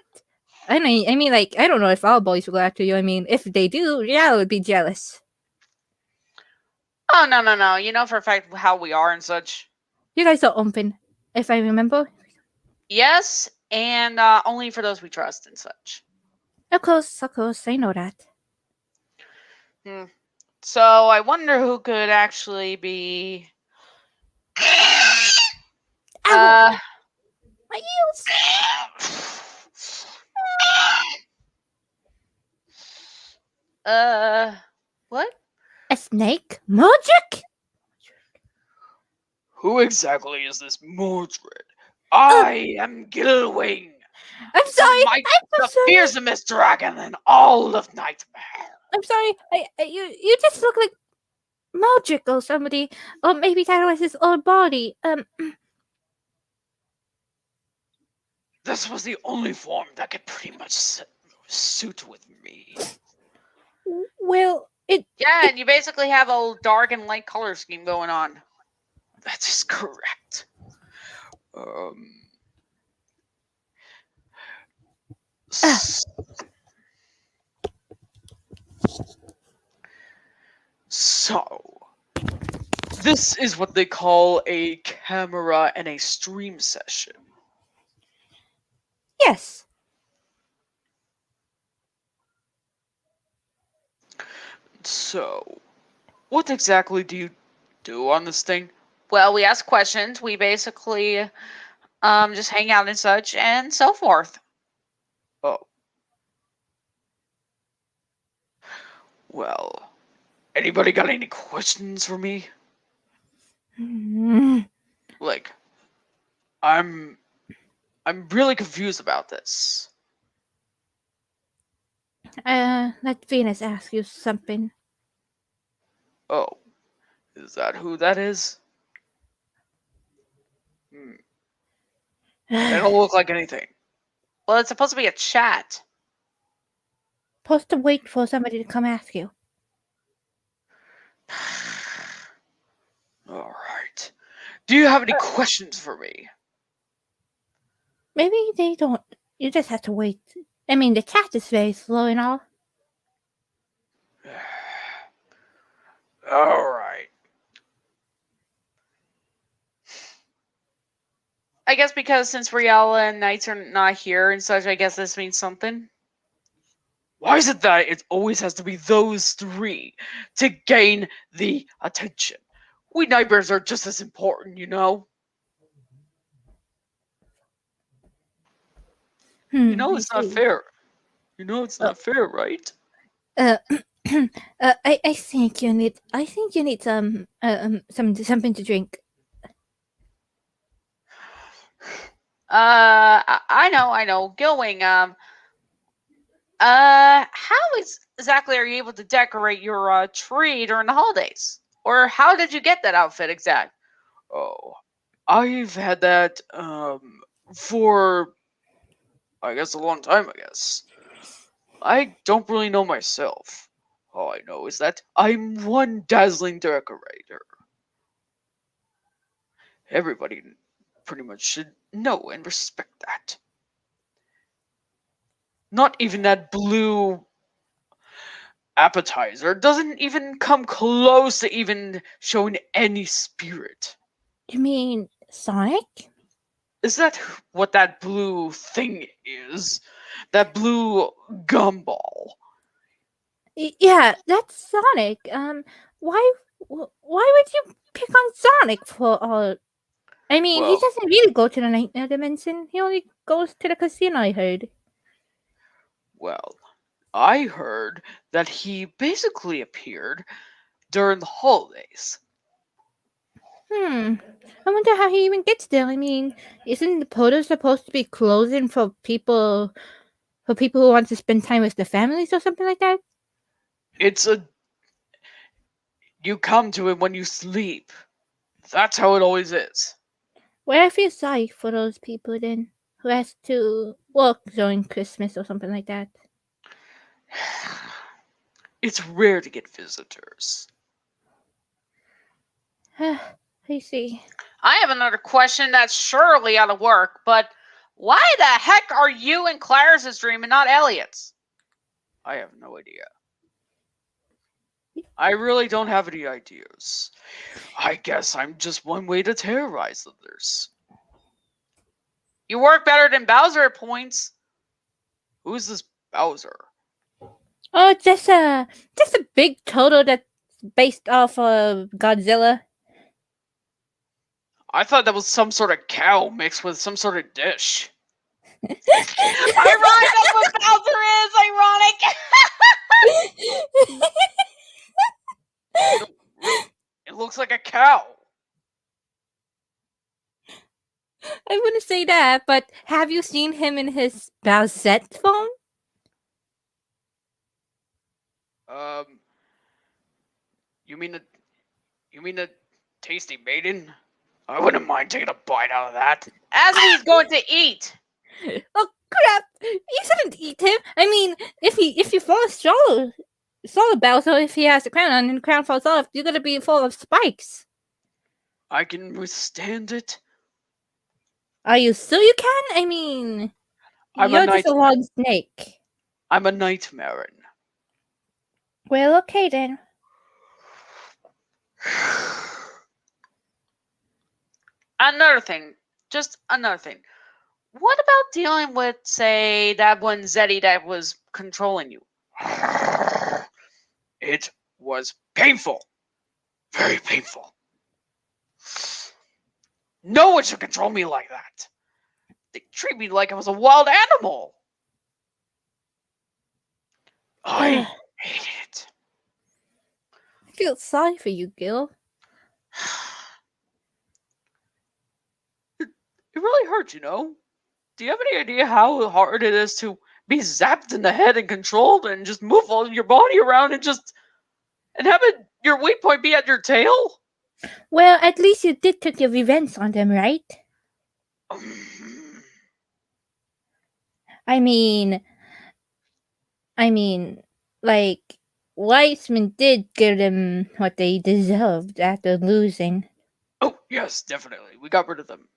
I mean, like I don't know if all boys will go after you. I mean, if they do, yeah, I would be jealous. Oh, no. You know for a fact how we are and such. You guys are open, if I remember. Yes, and only for those we trust and such. Of course, I know that. So I wonder who could actually be. Ow! My ears. What? A snake? Magic? Who exactly is this Mordred? I am Gilwing, I'm the sorry. might, I'm the so sorry. fearsomest dragon in all of Nightmare. I'm sorry. You just look like magic or somebody, or maybe that was his old body. This was the only form that could pretty much suit with me. Well, Yeah, and you basically have a dark and light color scheme going on. That is correct. So, this is what they call a camera and a stream session. Yes. So, what exactly do you do on this thing? Well, we ask questions. We basically just hang out and such and so forth. Oh. Well, anybody got any questions for me? Mm, Like, I'm really confused about this. let Venus ask you something. Oh, is that who that is? Hmm. They don't look like anything. Well, it's supposed to be a chat. Supposed to wait for somebody to come ask you. All right. Do you have any questions for me? Maybe they don't. You just have to wait. I mean, the chat is very slow and all. All right. I guess because since Riella and Knights are not here and such, I guess this means something. Why is it that it always has to be those three to gain the attention? We neighbors are just as important, you know? You know I it's not see. fair. You know it's Uh, not fair, right? uh, I think you need. I think you need something to drink. I know. Gilwing, how exactly are you able to decorate your tree during the holidays? Or how did you get that outfit exact? Oh, I've had that for I guess a long time, I guess. I don't really know myself. All I know is that I'm one dazzling decorator. Everybody pretty much should know and respect that. Not even that blue appetizer doesn't even come close to even showing any spirit. You mean Sonic? Is that what that blue thing is? That blue gumball? Yeah, that's Sonic. Why? Why would you pick on Sonic for all? I mean, he Well, doesn't really go to the nightmare dimension. He only goes to the casino. I heard. well, I heard that he basically appeared during the holidays. I wonder how he even gets there. I mean, isn't the Podo supposed to be closing for people who want to spend time with their families or something like that? It's a you come to him when you sleep. That's how it always is. Well, I feel sorry for those people then who has to work during Christmas or something like that. It's rare to get visitors. I see. I have another question that's surely out of work, but why the heck are you in Claris's dream and not Elliot's? I have no idea. I really don't have any ideas. I guess I'm just one way to terrorize others. You work better than Bowser at points. Who's this Bowser? Oh, just a big turtle that's based off of Godzilla. I thought that was some sort of cow mixed with some sort of dish. Ironic, that's what Bowser is. Ironic. It looks like a cow. I wouldn't say that, but have you seen him in his Bowsette form? Um, you mean a tasty maiden? I wouldn't mind taking a bite out of that. As he's going to eat. Oh crap! You shouldn't eat him. I mean, if you fall swallow Bowser, if he has the crown on and the crown falls off, you're gonna be full of spikes. I can withstand it. Are you sure you can? I mean, I'm a you're just a nightmare. long snake. I'm a nightmare. Well, okay then. Another thing, just another thing. What about dealing with, say, that one Zeddy that was controlling you? It was painful. Very painful. No one should control me like that. They treat me like I was a wild animal. I hated it. I feel sorry for you, Gil. It really hurts, you know? Do you have any idea how hard it is to be zapped in the head and controlled and just move all your body around and have your weak point be at your tail? Well, at least you did take your revenge on them, right? I mean, I mean, like, Weissman did give them what they deserved after losing. Oh, yes, definitely. We got rid of them.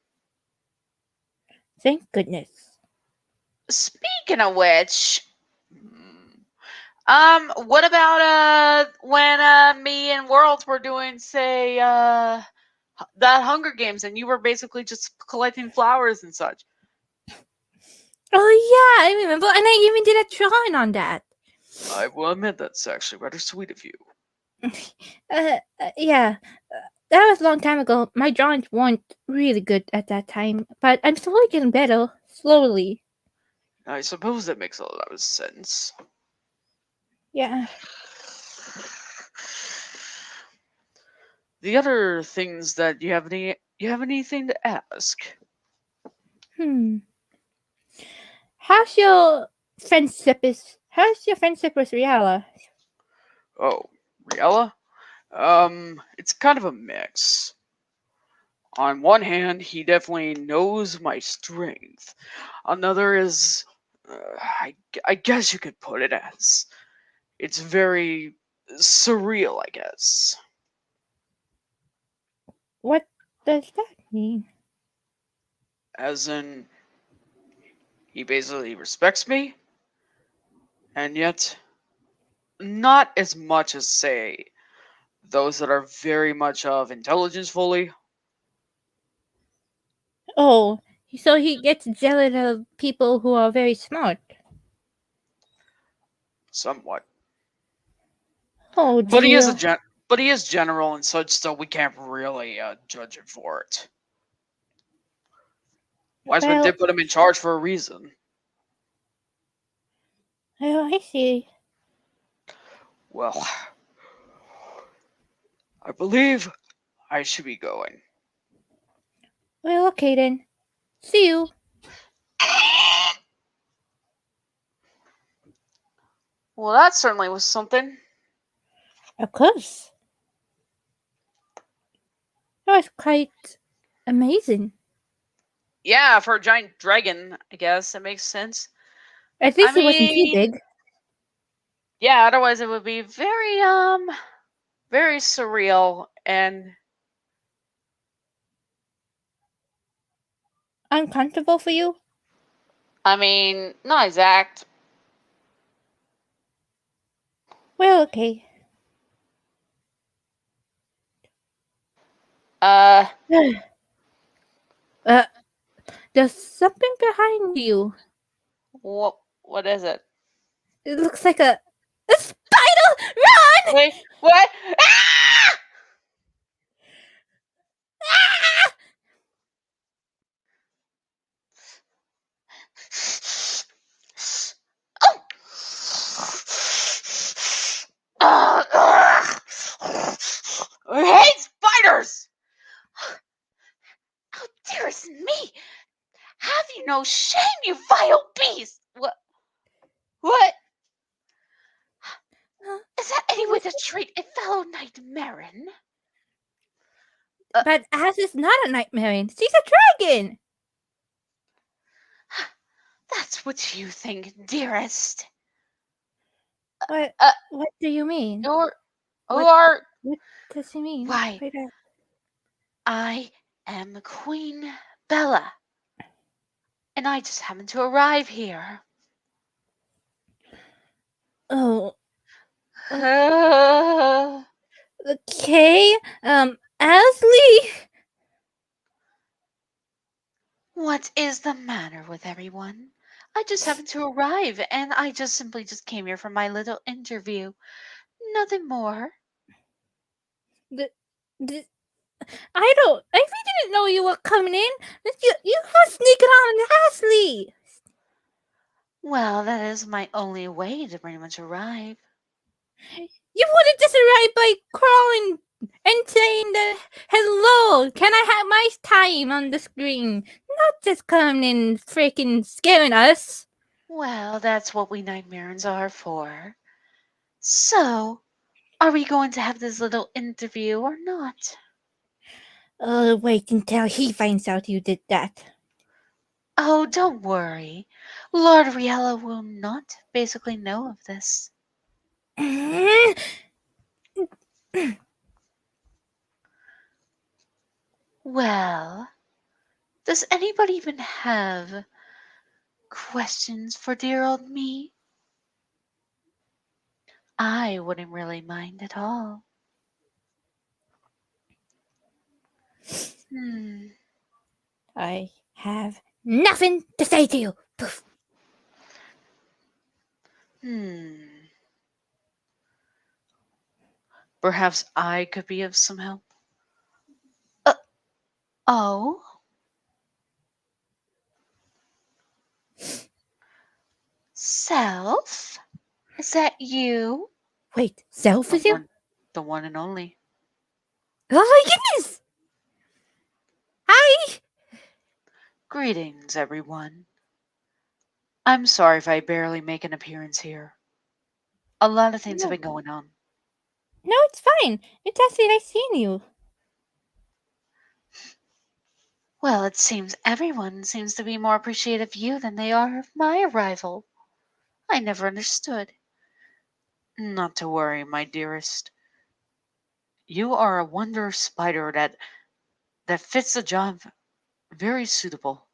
Thank goodness. Speaking of which, what about when me and Worlds were doing, say, that Hunger Games, and you were basically just collecting flowers and such? Oh yeah, I remember, and I even did a drawing on that. I will admit that's actually rather sweet of you. Yeah, that was a long time ago. My drawings weren't really good at that time, but I'm slowly getting better, slowly. I suppose that makes a lot of sense. Yeah. The other things that you have anything to ask? Hmm. How's your friendship with Riala? Oh, Riella? It's kind of a mix. On one hand, he definitely knows my strength. Another is, I guess you could put it as, it's very surreal, I guess. What does that mean? As in, he basically respects me, and yet not as much as, say, those that are very much of intelligence fully. Oh, so he gets jealous of people who are very smart. Somewhat. Oh But he is dear. but he is general and such, so we can't really judge him for it. Wiseman Well, did put him in charge for a reason. oh, I see. Well, I believe I should be going. Well, okay then. See you. Well, that certainly was something. Of course. That was quite amazing. Yeah, for a giant dragon, I guess it makes sense. At I least it wasn't too mean, big. yeah, otherwise it would be very surreal and Uncomfortable for you? I mean, not exact. Well, okay. Uh, uh, there's something behind you. what is it? It looks like a spider! Run! Wait, what? Ah! Ah! Oh! I hate spiders! How dares me? Have you no shame, you vile beast? What? Is that any way to treat a fellow knight Marin? But Ash is not a nightmare. She's a dragon. That's what you think, dearest. What? Uh, What do you mean? you're, who What? are, What does he mean? why, By that? I am Queen Bella, and I just happened to arrive here. Oh, Uh, Okay. Ashley. What is the matter with everyone? I just happened to arrive and I just simply just came here for my little interview. Nothing more. The, the, I don't. I really didn't know you were coming in. You were sneaking on Ashley. Well, that is my only way to pretty much arrive. You wouldn't just arrive by crawling and saying that hello. Can I have my time on the screen? Not just coming in freaking scaring us. Well, that's what we nightmares are for. So, are we going to have this little interview or not? Wait until he finds out you did that. Oh, don't worry. Lord Riella will not basically know of this. Well, does anybody even have questions for dear old me? I wouldn't really mind at all. Hmm. I have nothing to say to you. Poof. Hmm. Perhaps I could be of some help. Uh, oh, Self? Is that you? Wait, Self The is you? one and only. Oh my goodness! Hi! Greetings, everyone. I'm sorry if I barely make an appearance here. A lot of things have No, been going on. no, it's fine. It's actually nice seeing you. Well, it seems everyone seems to be more appreciative of you than they are of my arrival. I never understood. Not to worry, my dearest. You are a wonder spider that fits the job very suitable,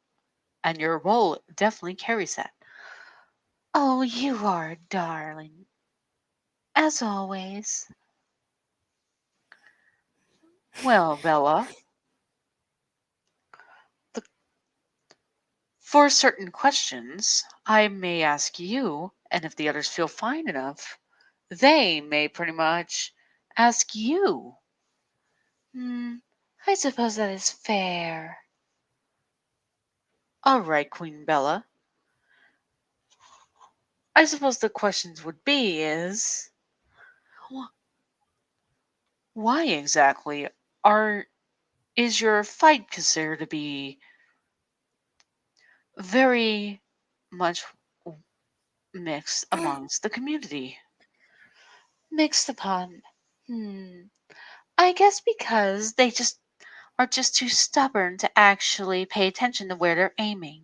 and your role definitely carries that. Oh, you are a darling, as always. Well, Bella, the, for certain questions, I may ask you, and if the others feel fine enough, they may pretty much ask you. Hmm, I suppose that is fair. All right, Queen Bella. I suppose the questions would be is wh- why exactly are is your fight considered to be very much mixed amongst the community? Mixed upon. Hmm. I guess because they just are just too stubborn to actually pay attention to where they're aiming.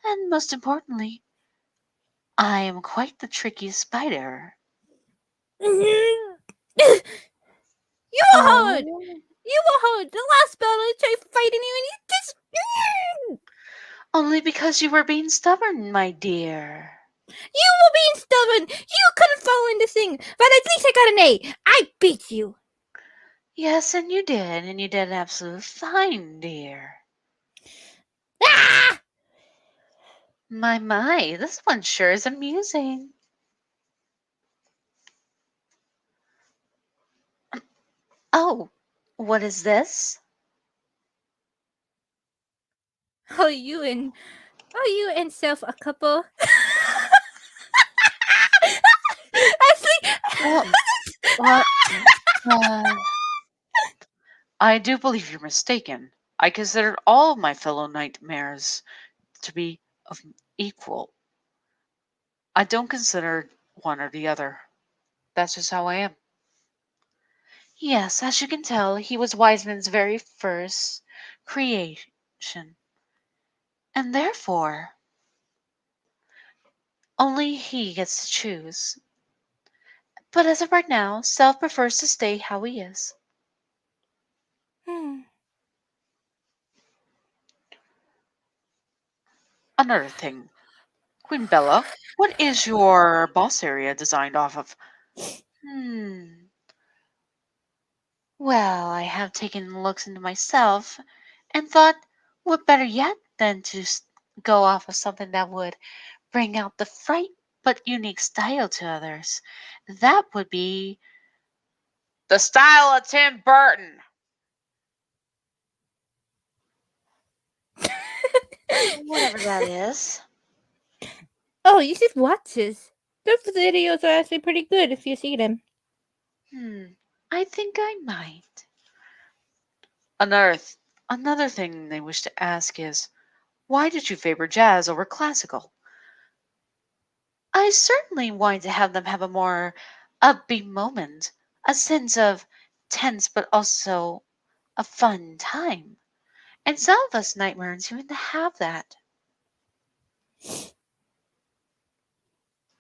And most importantly, I am quite the tricky spider. You were hard! Oh, You were hard! The last battle I tried fighting you and you just. only because you were being stubborn, my dear. You were being stubborn! You couldn't follow in this thing! But at least I got an A! I beat you! Yes, and you did absolutely fine, dear. Ah! My, this one sure is amusing. Oh, what is this? Oh, you and. Oh, you and Self a couple. Actually. Well, what? Uh, I do believe you're mistaken. I consider all my fellow nightmares to be of equal. I don't consider one or the other. That's just how I am. Yes, as you can tell, he was Wiseman's very first creation, and therefore, only he gets to choose. But as of right now, Self prefers to stay how he is. Hmm. Another thing, Queen Bella, what is your boss area designed off of? Hmm. Well, I have taken looks into myself and thought, what better yet than to go off of something that would bring out the fright but unique style to others. That would be the style of Tim Burton. Whatever that is. Oh, you should watch this. Those videos are actually pretty good if you see them. Hmm, I think I might. Another thing they wish to ask is, why did you favor jazz over classical? I certainly wanted to have them have a more upbeat moment, a sense of tense but also a fun time. And some of us nightmares seem to have that.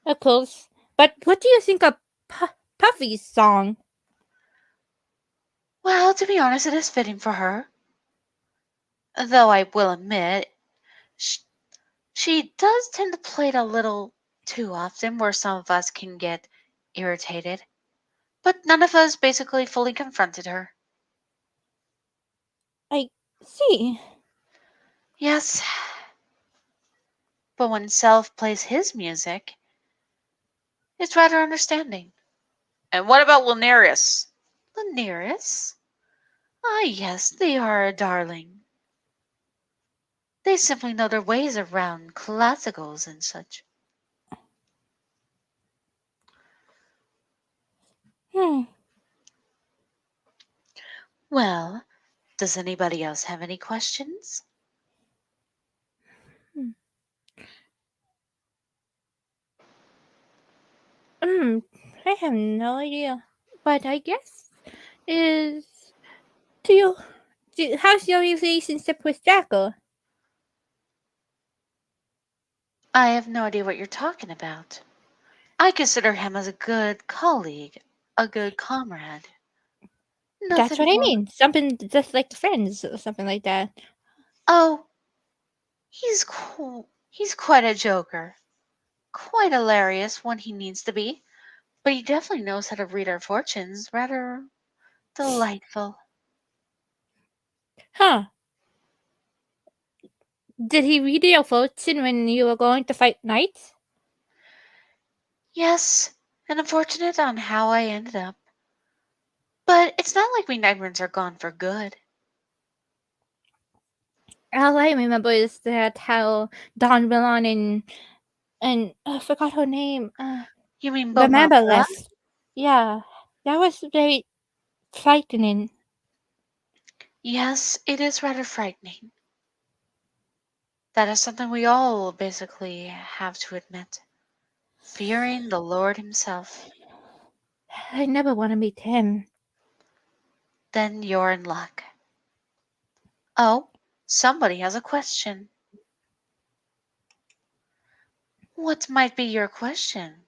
Of course. But what do you think of Puffy's song? Well, to be honest, it is fitting for her. Though I will admit, sh- she does tend to play it a little too often where some of us can get irritated. But none of us basically fully confronted her. I see. Yes, but when Self plays his music, it's rather understanding. And what about Linarius? Linarius? Ah, yes, they are a darling. They simply know their ways around classicals and such. Hmm. Well, does anybody else have any questions? Hmm. Hmm. I have no idea. But I guess is do you how's your relationship with Jackal? I have no idea what you're talking about. I consider him as a good colleague, a good comrade. That's Nothing what I more. mean. Something just like friends or something like that. Oh, he's cool. He's quite a joker. Quite hilarious when he needs to be. But he definitely knows how to read our fortunes. Rather delightful. Huh. Did he read your fortune when you were going to fight knights? Yes, and unfortunate on how I ended up. But it's not like we nightmares are gone for good. All I remember is that how Don Villan and I forgot her name. You mean The member Bomara? left. Yeah, that was very frightening. Yes, it is rather frightening. That is something we all basically have to admit. Fearing the Lord Himself. I never want to meet him. Then you're in luck. Oh, somebody has a question. What might be your question?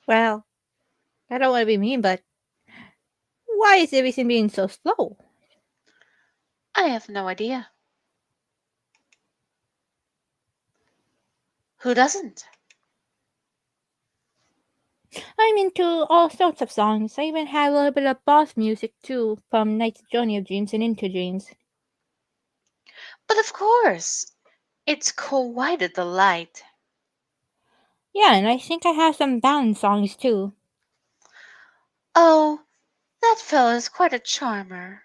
Well, I don't want to be mean, but why is everything being so slow? I have no idea. Who doesn't? I'm into all sorts of songs. I even have a little bit of boss music too, from Night's Journey of Dreams and Into Dreams. But of course, it's quite a delight. Yeah, and I think I have some band songs too. Oh, that fellow is quite a charmer.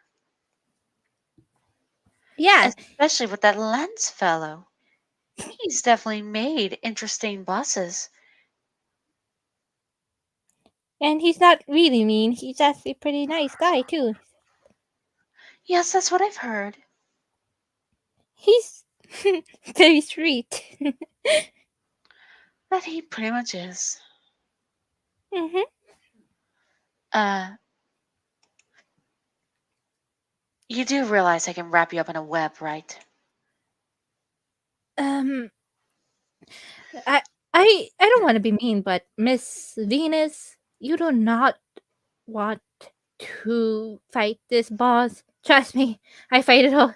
Yeah, Especially with that Lance fellow. He's definitely made interesting bosses. and he's not really mean. He's actually a pretty nice guy too. Yes, that's what I've heard. He's very sweet. That he pretty much is. hmm Uh, you do realize I can wrap you up in a web, right? Um, I I don't want to be mean, but Miss Venus, you do not want to fight this boss. Trust me, I fight it all.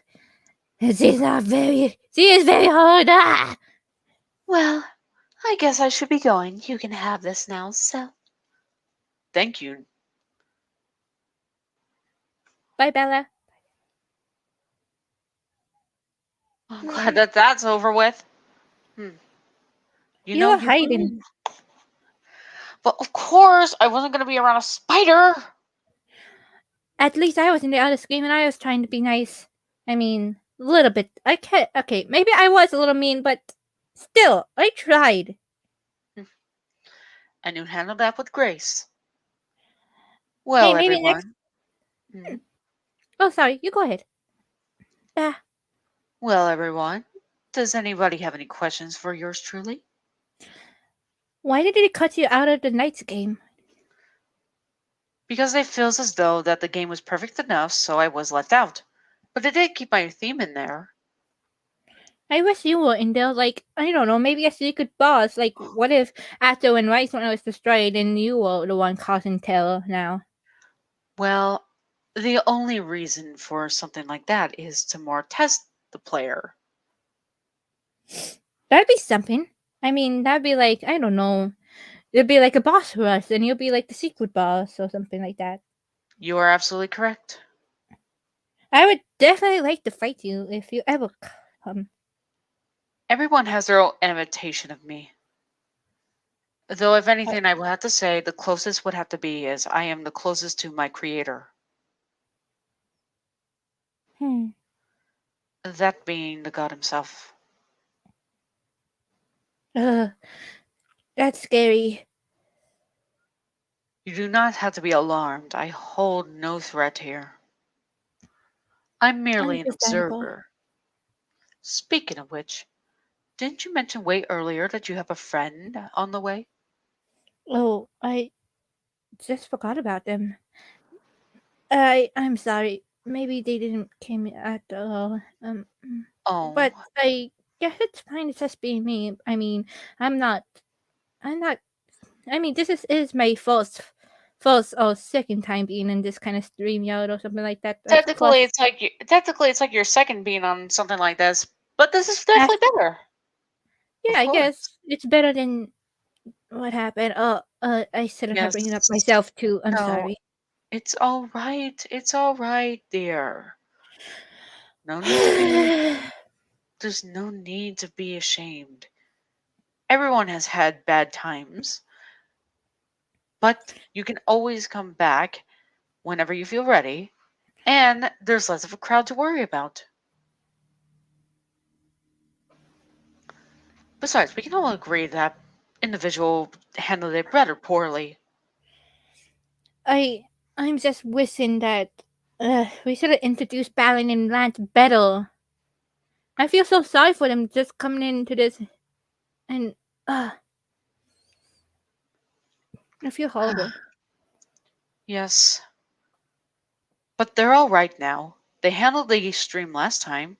She's not very. She is very hard. Ah! Well, I guess I should be going. You can have this now, so. Thank you. Bye, Bella. I'm glad that that's over with. Hmm. You You know, are you hiding. really. But of course, I wasn't going to be around a spider. At least I was in the other screen and I was trying to be nice. I mean, a little bit. I can't. Okay, maybe I was a little mean, but still, I tried. And you handled that with grace. Hey, Well, maybe next. everyone. Hmm. Oh, sorry. You go ahead. Ah, Well, everyone. Does anybody have any questions for yours truly? why did it cut you out of the Knights game? Because it feels as though that the game was perfect enough, so I was left out. But it did keep my theme in there. I wish you were in there. Like, I don't know, maybe a secret boss. Like, what if after when Rice was destroyed and you were the one causing terror now? Well, the only reason for something like that is to more test the player. That'd be something. I mean, that'd be like, I don't know. It'd be like a boss rush, and you'll be like the secret boss or something like that. You are absolutely correct. I would definitely like to fight you if you ever come. Everyone has their own imitation of me. Though, if anything, I will have to say the closest would have to be is I am the closest to my creator. Hmm. That being the god himself. Uh, that's scary. You do not have to be alarmed. I hold no threat here. I'm merely an Understandable. observer. Speaking of which, didn't you mention way earlier that you have a friend on the way? Oh, I just forgot about them. I'm sorry. Maybe they didn't came at all. But Oh, I guess it's fine. It's just being me. I mean, I'm not. I'm not. I mean, this is my first or second time being in this kind of stream yard or something like that. Of course, technically it's like your second being on something like this, but this is as, definitely better. yeah, Of I guess course. it's better than what happened. I shouldn't have bring it up Yes. myself too. I'm No, sorry. it's all right. It's all right, dear. No need to be. There's no need to be ashamed. Everyone has had bad times, but you can always come back whenever you feel ready, and there's less of a crowd to worry about. Besides, we can all agree that individual handled it rather poorly. I I'm just wishing that we should have introduced Balin and Lance better. I feel so sorry for them just coming into this and uh I feel horrible. Yes, but they're all right now. They handled the stream last time.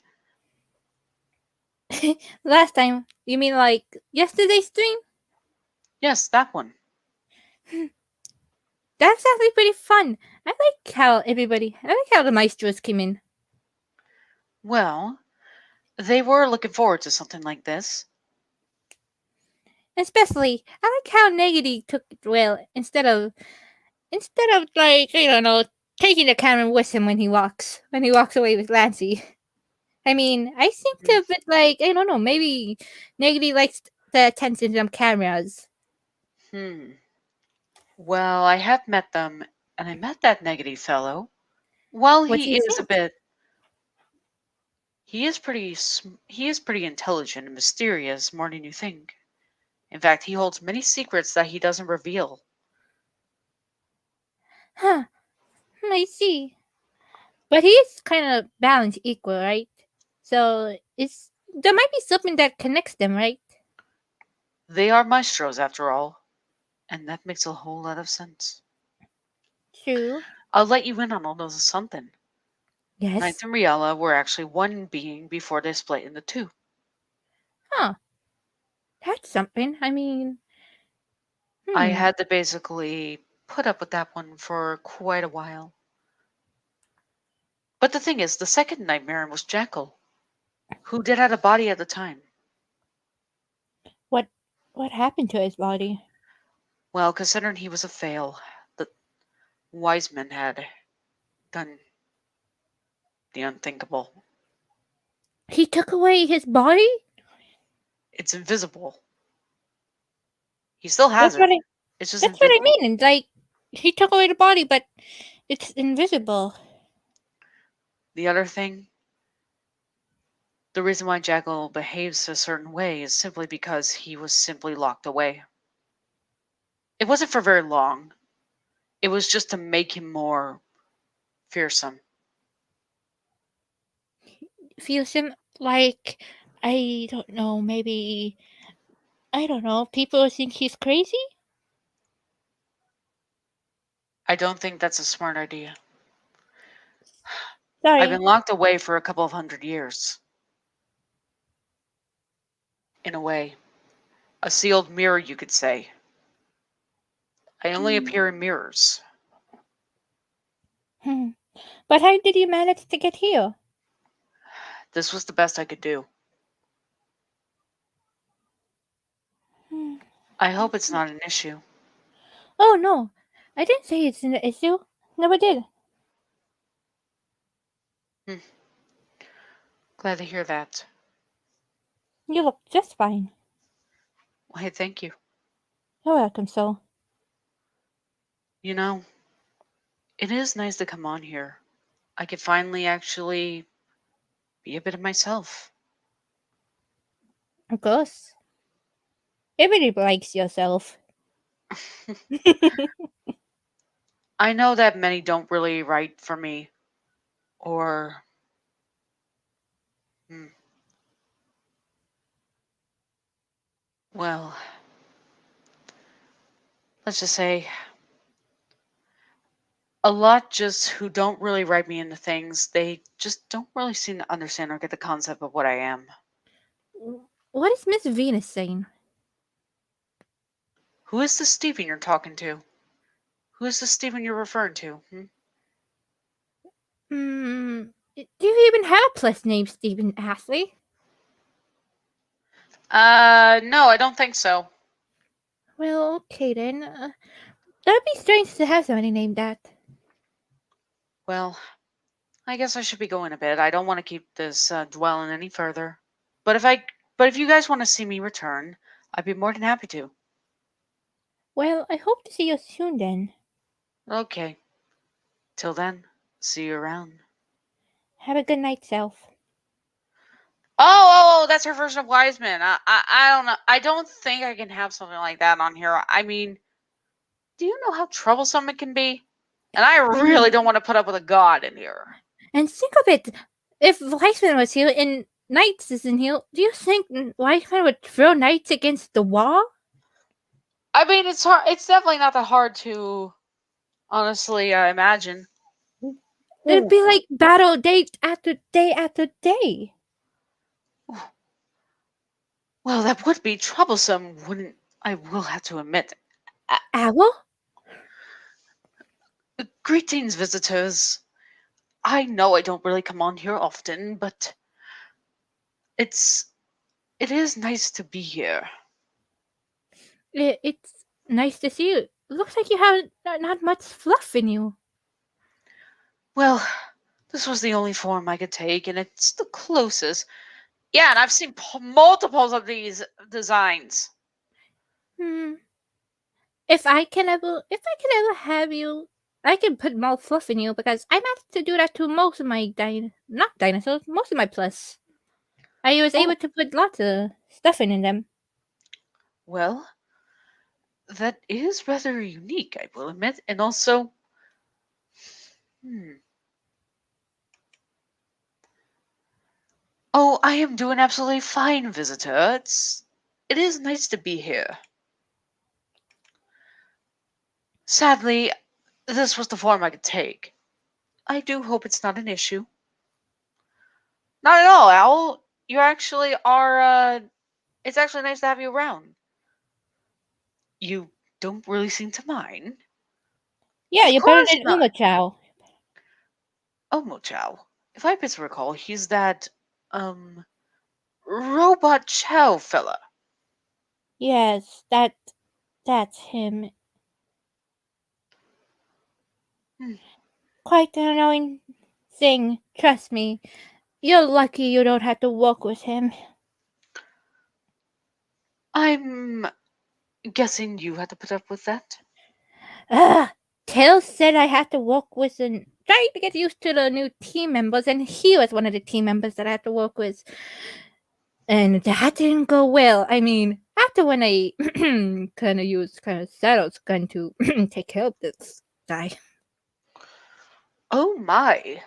Last time, you mean like yesterday's stream? Yes, that one. That's actually pretty fun. I like how the maestros came in. Well, they were looking forward to something like this. Especially, I like how Negative took it well instead of like, I don't know, taking the camera with him when he walks away with Lancy. I mean, I think Mm. of it like, I don't know, maybe Negative likes the attention from cameras. Hmm. Well, I have met them, and I met that negative fellow. While What do he you is a think? bit, he is pretty intelligent and mysterious more than you think. In fact, he holds many secrets that he doesn't reveal. Huh, I see. But he's kind of balanced equal, right? So it's there might be something that connects them, right? They are maestros, after all, and that makes a whole lot of sense. True. I'll let you in on a little something. Knights Yes. and Riella were actually one being before they split into two. Huh. That's something. I mean, I hmm. had to basically put up with that one for quite a while. But the thing is, the second nightmare was Jackal. who did have a body at the time. What what happened to his body? Well, considering he was a fail, the wise men had done the unthinkable. He took away his body? It's invisible. He still has That's it. what I It's just that's what I invisible. mean. Like he took away the body, but it's invisible. The other thing, the reason why Jackal behaves a certain way is simply because he was simply locked away. It wasn't for very long. It was just to make him more fearsome. Feels him like I don't know, maybe I don't know, people think he's crazy? I don't think that's a smart idea. I've Sorry. been locked away for a couple of 100 years. In a way. A sealed mirror, you could say. I only Hmm. appear in mirrors. Hmm. But how did you manage to get here? This was the best I could do. Hmm. I hope it's not an issue. Oh no, I didn't say it's an issue. Never did. Hmm. Glad to hear that. You look just fine. Why, thank you. You're welcome, so. You know, it is nice to come on here. I could finally actually be a bit of myself. Of course. Everybody likes yourself. I know that many don't really write for me, or, hmm, well, let's just say a lot just who don't really write me into things, they just don't really seem to understand or get the concept of what I am. What is Miss Venus saying? Who is the Stephen you're talking to? Who is the Stephen you're referring to? Hmm? Hmm. Do you even have a plus name, Stephen Ashley? No, I don't think so. Well, okay then. That'd be strange to have somebody named that. Well, I guess I should be going to bed. I don't want to keep this dwelling any further. But if you guys want to see me return, I'd be more than happy to. Well, I hope to see you soon then. Okay. Till then, see you around. Have a good night, self. Oh, that's her version of Wiseman. I don't know. I don't think I can have something like that on here. I mean, do you know how troublesome it can be? And I really And, don't want to put up with a god in here. and think of it. If Weissman was here and Knights isn't here, do you think Weissman would throw Knights against the wall? I mean, it's hard. It's definitely not that hard to honestly imagine. It'd Ooh. be like battle day after day after day. Well, that would be troublesome, wouldn't I? Will have to admit. Owl? Greetings, visitors. I know I don't really come on here often, but it's it is nice to be here. It's nice to see you. Looks like you have not much fluff in you. Well, this was the only form I could take, and it's the closest. Yeah, and I've seen multiples of these designs. Hmm. If I can ever have you, I can put more fluff in you because I managed to do that to most of my not dinosaurs, most of my plus. I was Oh, able to put lots of stuff in them. well, that is rather unique, I will admit, and also, hmm. Oh, I am doing absolutely fine, visitor. It is nice to be here. Sadly, this was the form I could take. I do hope it's not an issue. Not at all, Owl. You actually are, it's actually nice to have you around. You don't really seem to mind. Yeah, Of you're better course than not. Uma Chow. Oh, Mochow. If I recall, he's that, um, robot chow fella. Yes, that's him. Hmm, Quite an annoying thing, trust me. You're lucky you don't have to work with him. I'm guessing you had to put up with that. Ugh! Tails said I had to work with and trying to get used to the new team members, and he was one of the team members that I had to work with. And that didn't go well. I mean, after when I kind of used kind of Saddle's gun to take care of this guy. Oh my.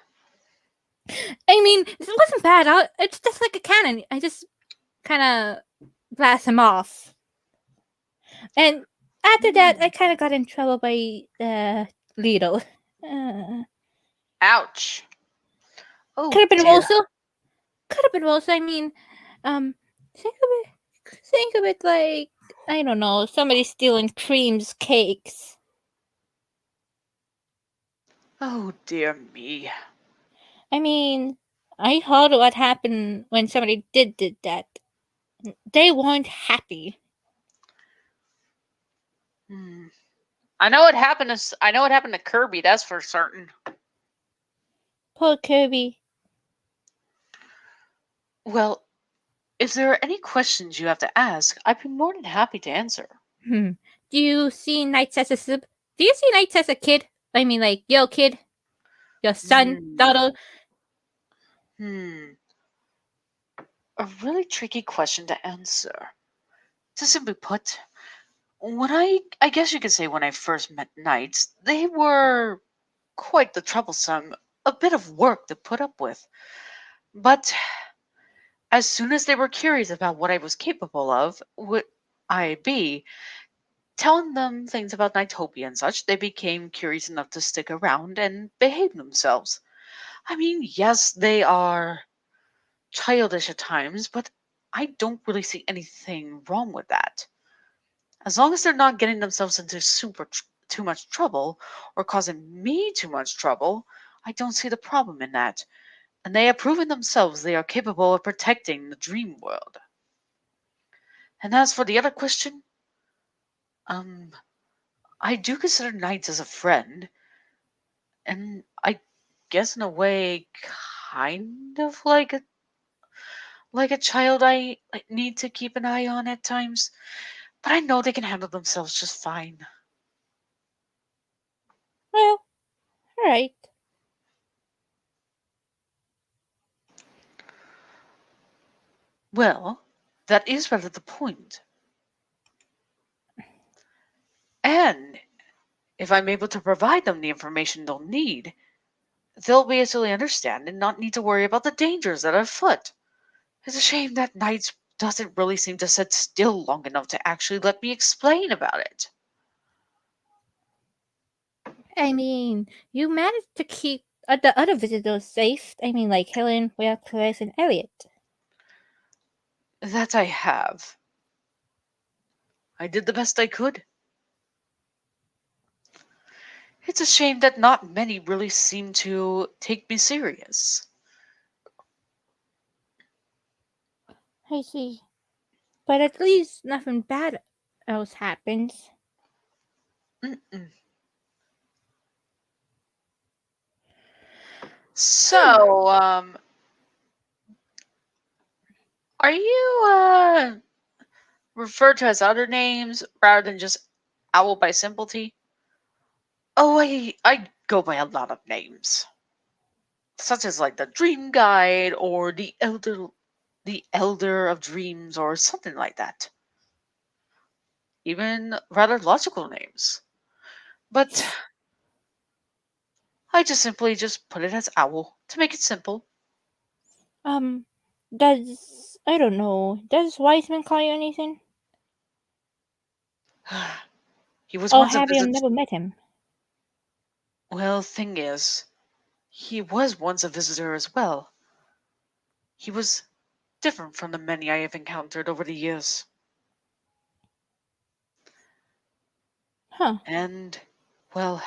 I mean, it wasn't bad. It's just like a cannon. I just kind of blast him off. And after that, I Hmm. kind of got in trouble by Lidl. Uh, Ouch. Oh could have been dear. also. Could have been also. I mean, um, think of it. Think of it like I don't know, somebody stealing creams, cakes. Oh dear me. I mean, I heard what happened when somebody did that. They weren't happy. Hmm. I know what happened to I know what happened to Kirby, that's for certain. Poor Kirby. Well, if there are any questions you have to ask, I'd be more than happy to answer. Hmm. Do you see Knights as a Do you see Knights as a kid? I mean, like your kid, your son, Hmm. daughter. Hmm. A really tricky question to answer. To simply put, when I guess you could say when I first met knights, they were quite the troublesome, a bit of work to put up with. But as soon as they were curious about what I was capable of, would I be telling them things about Nightopia and such, they became curious enough to stick around and behave themselves. I mean, yes, they are childish at times, but I don't really see anything wrong with that. As long as they're not getting themselves into too much trouble or causing me too much trouble, I don't see the problem in that. And they have proven themselves they are capable of protecting the dream world. And as for the other question, um, I do consider Knights as a friend, and I guess in a way, kind of like a child I need to keep an eye on at times. But I know they can handle themselves just fine. Well, all right. Well, that is rather the point. And if I'm able to provide them the information they'll need, they'll basically understand and not need to worry about the dangers that are afoot. It's a shame that Knights doesn't really seem to sit still long enough to actually let me explain about it. I mean, you managed to keep the other visitors safe. I mean, like Helen, Will, Chris, and Elliot. That I have. I did the best I could. It's a shame that not many really seem to take me serious. I see. But at least nothing bad else happens. Mm-mm. So, are you referred to as other names rather than just Owl by Simplicity? Oh, I go by a lot of names, such as like the Dream Guide or the Elder of Dreams, or something like that. Even rather logical names. But I just simply just put it as Owl to make it simple. Um, does I don't know. Does Wiseman call you anything? He was Or once a have you visit. never met him? Well, thing is, he was once a visitor as well. He was different from the many I have encountered over the years. Huh. And, well,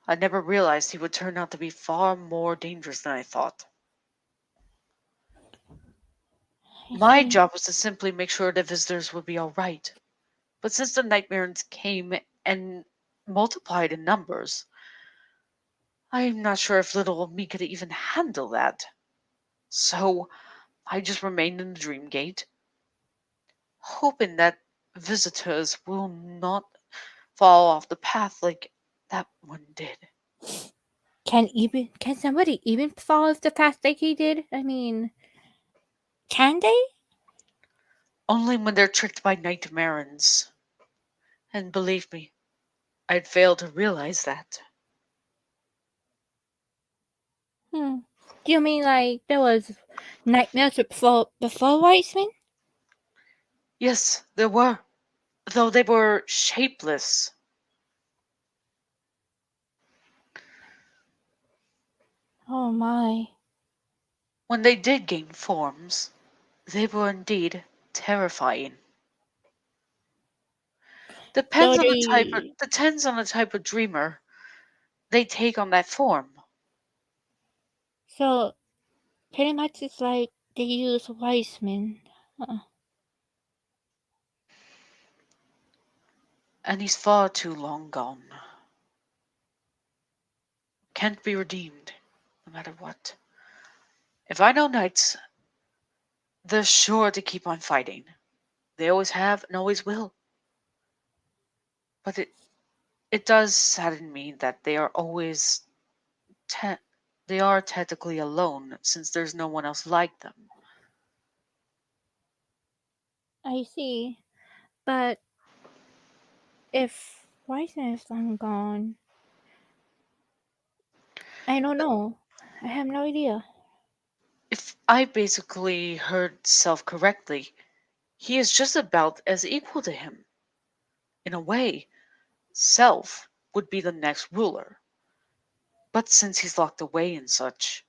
I never realized he would turn out to be far more dangerous than I thought. I My see. job was to simply make sure the visitors would be all right. But since the nightmares came and multiplied in numbers, I'm not sure if little old me could even handle that. So I just remained in the dream gate, hoping that visitors will not fall off the path like that one did. Can somebody even fall off the path like he did? I mean, can they? Only when they're tricked by nightmares. And believe me, I'd failed to realize that. Hmm. Do you mean like there was nightmares before Wiseman? Yes, there were, though they were shapeless. Oh my. When they did gain forms, they were indeed terrifying. So Depends on the type of they depends on the type of dreamer they take on that form. so pretty much it's like they use Wiseman. Uh, And he's far too long gone. Can't be redeemed, no matter what. If I know knights, they're sure to keep on fighting. They always have and always will. But it does sadden me that te- they are technically alone since there's no one else like them. I see. But if Wiseman is long gone, I don't know. I have no idea. If I basically heard Self correctly, he is just about as equal to him. In a way, Self would be the next ruler. But since he's locked away and such,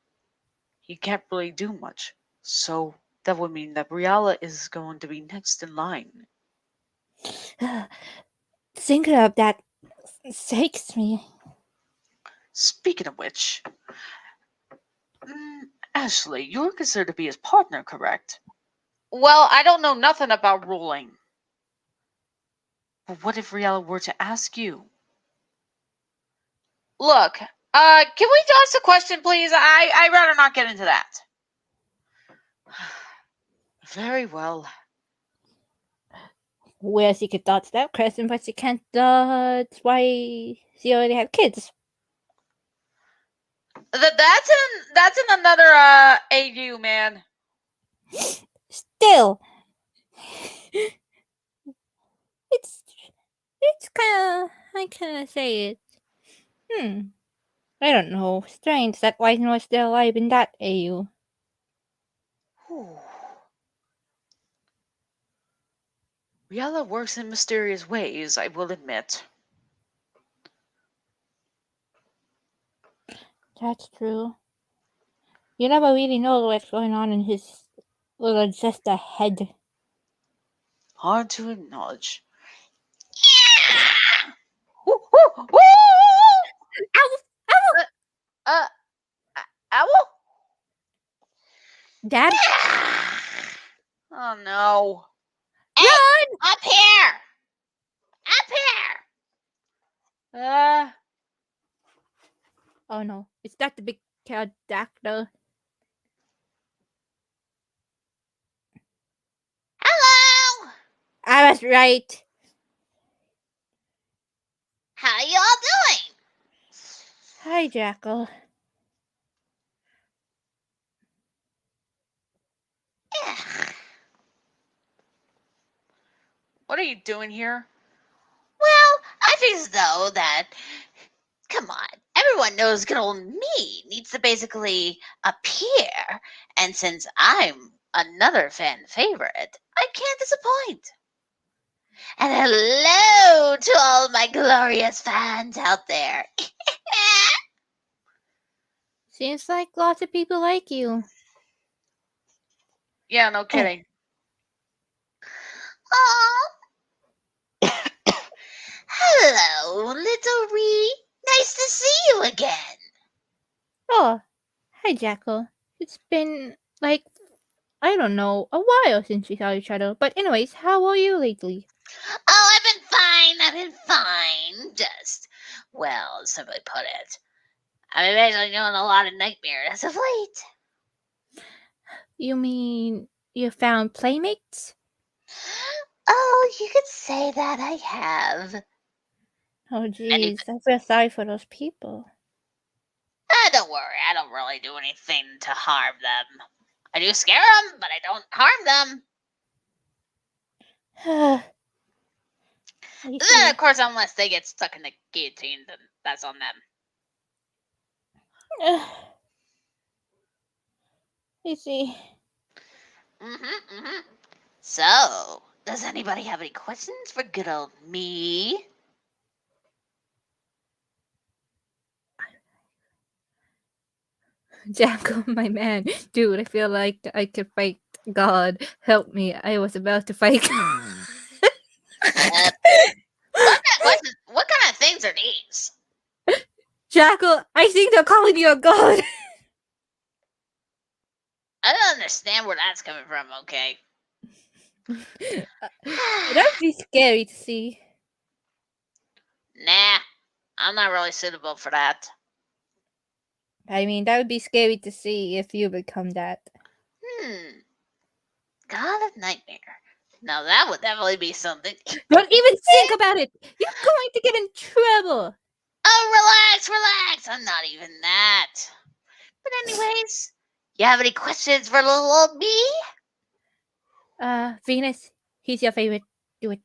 he can't really do much. So that would mean that Briala is going to be next in line. Thinking of that shakes me. Speaking of which, Ashley, you're considered to be his partner, correct? Well, I don't know nothing about ruling. But what if Briala were to ask you? Look, can we ask a question, please? I'd rather not get into that. Very well. Well, she could dodge that question, but she can't dodge why she already had kids. That's in another AU, man. Still, it's it's kind of I kind of say it. Hmm. I don't know. Strange that Whiten was still alive in that AU. Whew. Riella works in mysterious ways, I will admit. That's true. You never really know what's going on in his little just a head. Hard to acknowledge. Woo, woo, woo! Ow! Ow! Uh, owl? Dad, Oh no. Hey, run! up here! Up here! Oh no, it's not the big pterodactyl. Hello! I was right. How y'all doing? Hi, Jackal. What are you doing here? Well, I feel as though that, come on, everyone knows good old me needs to basically appear, and since I'm another fan favorite, I can't disappoint. And hello to all my glorious fans out there. Seems like lots of people like you. Yeah, no Eh, kidding. Oh, hello, little Ree. Nice to see you again. Oh, hi, Jackal. It's been like I don't know, a while since we saw each other. But anyways, how are you lately? Oh, I've been fine. I've been fine. Just, well, simply put it, I've been basically doing a lot of nightmares as of late. You mean you found playmates? Oh, you could say that I have. Oh Many. jeez, I feel sorry for those people. Don't worry. I don't really do anything to harm them. I do scare them, but I don't harm them. I Then, of see. course, unless they get stuck in the guillotine, then that's on them. I see. Mm-hmm. So, does anybody have any questions for good old me? Jackal, my man. Dude, I feel like I could fight God. Help me. I was about to fight. Uh, what kind of questions? What kind of things are these? Jackal, I think they're calling you a god. I don't understand where that's coming from. Okay. That'd be scary to see. Nah, I'm not really suitable for that. I mean, that would be scary to see if you become that. Hmm. God of Nightmare. Now that would definitely be something. Don't even think about it. You're going to get in trouble. Oh, relax. I'm not even that. But anyways, you have any questions for little old me? Venus, he's your favorite. Do it.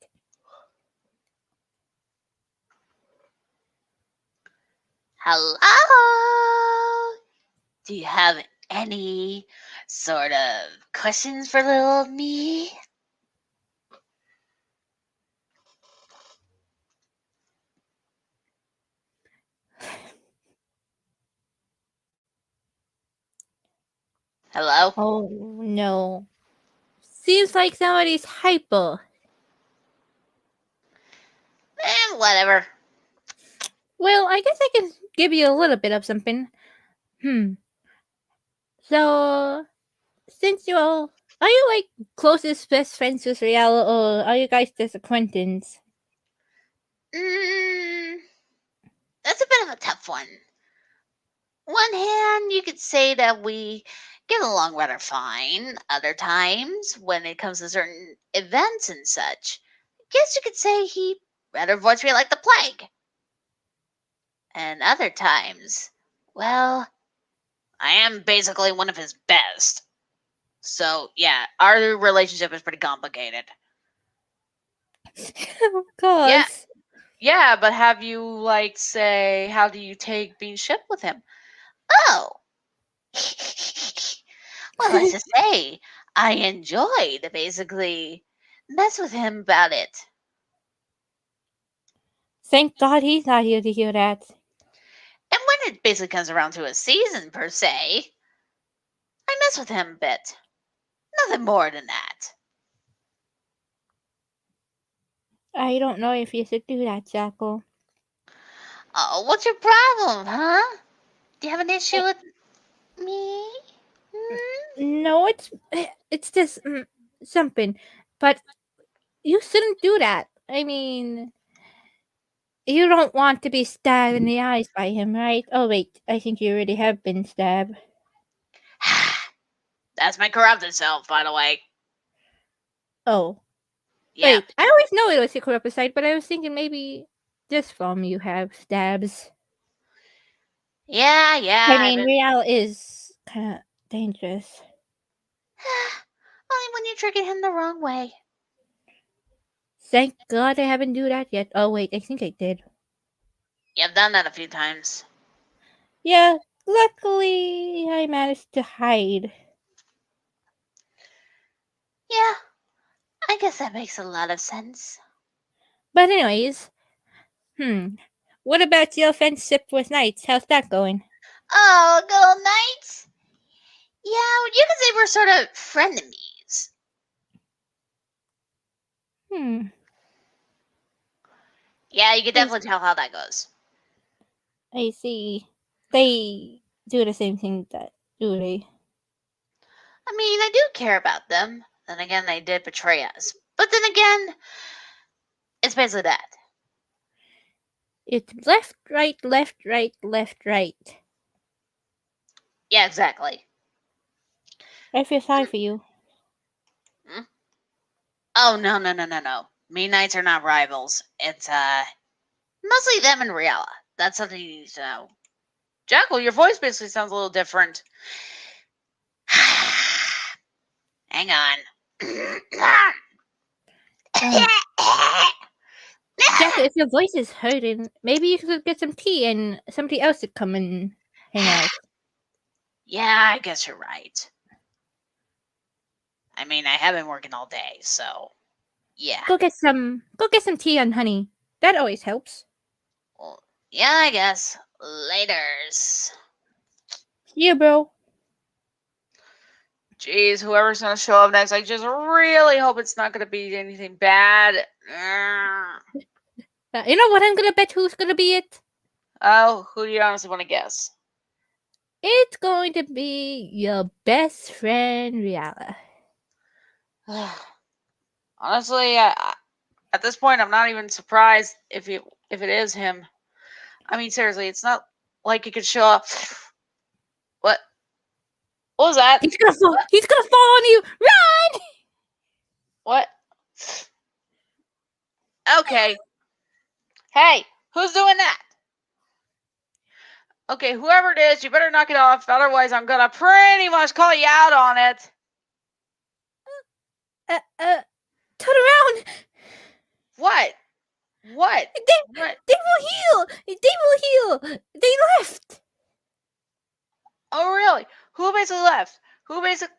Hello? Do you have any sort of questions for little old me? Hello? Oh no. Seems like somebody's hyper. Whatever. Well, I guess I can give you a little bit of something. So, since are you like closest best friends with Rial, or are you guys just acquaintance? Mm, that's a bit of a tough one. One hand, you could say that we get along rather fine. Other times, when it comes to certain events and such, I guess you could say he rather avoids me like the plague. And other times, well, I am basically one of his best. So, yeah, our relationship is pretty complicated. Of Yeah, course. yeah, but have you like say how do you take being shipped with him? Oh! Well, let's just say I enjoy to basically mess with him about it. Thank God he's not here to hear that. And when it basically comes around to a season per se, I mess with him a bit. Nothing more than that. I don't know if you should do that, Jackal. Oh, what's your problem, huh? Do you have an issue with me? No, it's just something, but you shouldn't do that. I mean, you don't want to be stabbed in the eyes by him, right? Oh wait, I think you already have been stabbed. That's my corrupted self, by the way. Oh, Yeah. wait, I always know it was your corrupted side, but I was thinking maybe just from you have stabs. Yeah, I I've mean, been. Real is kind of dangerous. Only when you trigger him the wrong way. Thank God I haven't do that yet. Oh wait, I think I did. Yeah, I've done that a few times. Yeah, luckily I managed to hide. Yeah, I guess that makes a lot of sense. But anyways, what about your friendship with Knights? How's that going? Oh, good old knights. Yeah, you could say we're sort of frenemies. Hmm. Yeah, you can I, definitely tell how that goes. I see. They do the same thing that do they? I mean, I do care about them. Then again, they did betray us. But then again, it's basically that. It's left, right, left, right, left, right. Yeah, exactly. I feel sorry for you. Hmm? Oh, no. Me and Knights are not rivals. It's, mostly them and Riala. That's something you need to know. Jackal, your voice basically sounds a little different. Hang on. Jack, if your voice is hurting, maybe you could get some tea and somebody else to come and hang out. Yeah, I guess you're right. I mean, I have been working all day, so yeah. Go get some tea and honey. That always helps. Well, yeah, I guess. Laters. Yeah, bro. Jeez, whoever's gonna show up next, I just really hope it's not gonna be anything bad. You know what I'm gonna bet who's gonna be it? Oh, who do you honestly want to guess? It's going to be your best friend, Riala. Honestly, at this point, I'm not even surprised if it is him. I mean, seriously, it's not like he could show up. What? What was that? He's gonna fall. He's gonna fall on you. Run! What? Okay. Hey, who's doing that? Okay, whoever it is, you better knock it off. Otherwise, I'm gonna pretty much call you out on it. Turn around. What? What? What? They will heal. They will heal. They left. Oh, really? Who basically left? Who basically?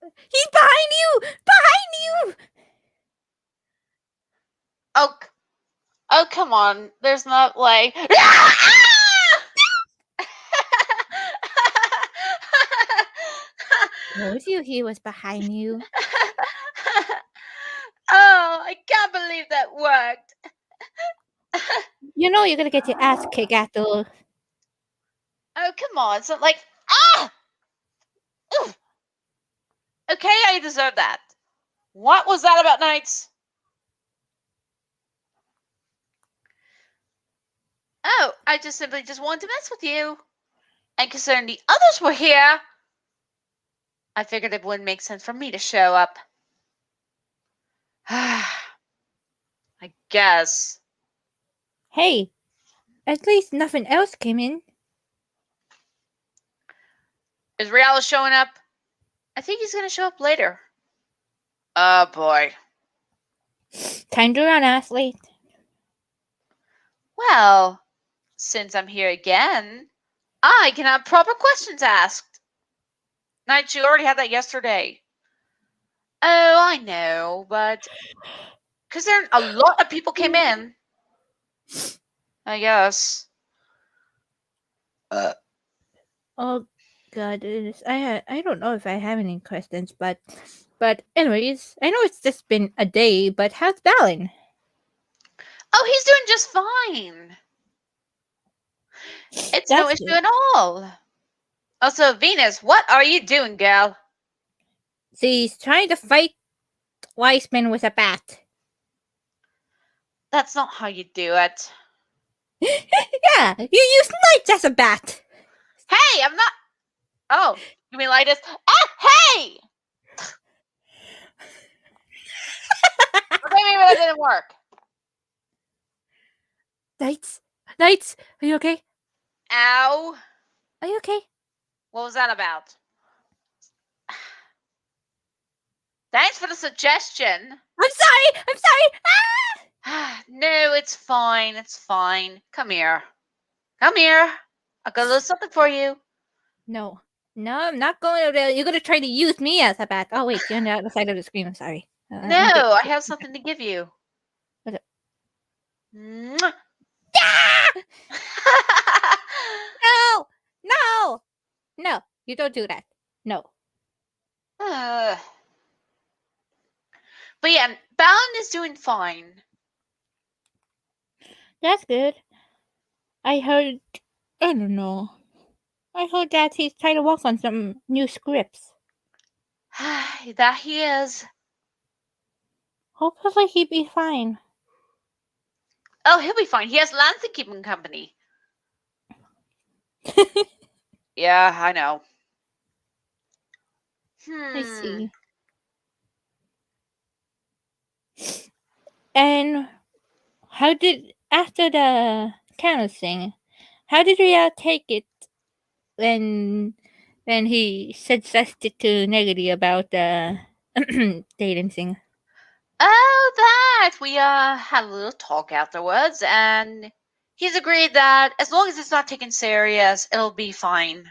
He's behind you. Behind you. Oh, come on. There's not like. Told you he was behind you. Oh, I can't believe that worked. You know you're gonna get your ass kicked after. Oh, come on. It's not like. Ah! Ooh. Okay, I deserve that. What was that about, Knights? Oh, I just simply just wanted to mess with you. And considering the others were here, I figured it wouldn't make sense for me to show up. I guess. Hey, at least nothing else came in. Is Riala showing up? I think he's gonna show up later. Oh boy. Time to run, athlete. Well, since I'm here again, I can have proper questions asked. Knight, you already had that yesterday. Oh, I know, but because there a lot of people came in, I guess. Oh god, I don't know if I have any questions, but anyways, I know it's just been a day, but how's Balin? Oh, he's doing just fine. It's no That's issue good. at all. Also, Venus, what are you doing, gal? She's trying to fight Wiseman with a bat. That's not how you do it. Yeah, you use knights as a bat. Hey, I'm not. Oh, you mean like this? Ah, hey! Okay, maybe that didn't work. Knights, are you okay? Ow. Are you okay? What was that about? Thanks for the suggestion. I'm sorry. No, it's fine. It's fine. Come here. Come here. I've got a little something for you. No, I'm not going over there. You're gonna try to use me as a bat. Oh wait, you're on the other side of the screen. I'm sorry. No, I have something to give you. What's it? Mwah. No, you don't do that. No. But yeah, Balin is doing fine. That's good. I heard. I don't know. I heard that he's trying to work on some new scripts. That he is. Hopefully he'd be fine. Oh, he'll be fine. He has Lance to keep him company. Yeah, I know. I see. And how did, after the candle thing, how did Ria take it when he suggested to Negati about the dating thing? Oh, that we had a little talk afterwards, and he's agreed that as long as it's not taken serious, it'll be fine.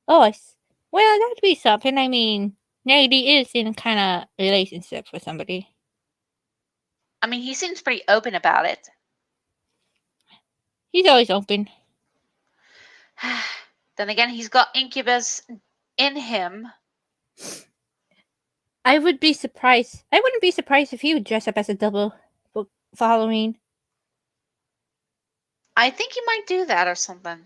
Oh, well, that'd be something. I mean, Negati is in a kind of relationship with somebody. I mean, he seems pretty open about it. He's always open. Then again, he's got Incubus in him. I would be surprised. I wouldn't be surprised if he would dress up as a double for Halloween. I think he might do that or something.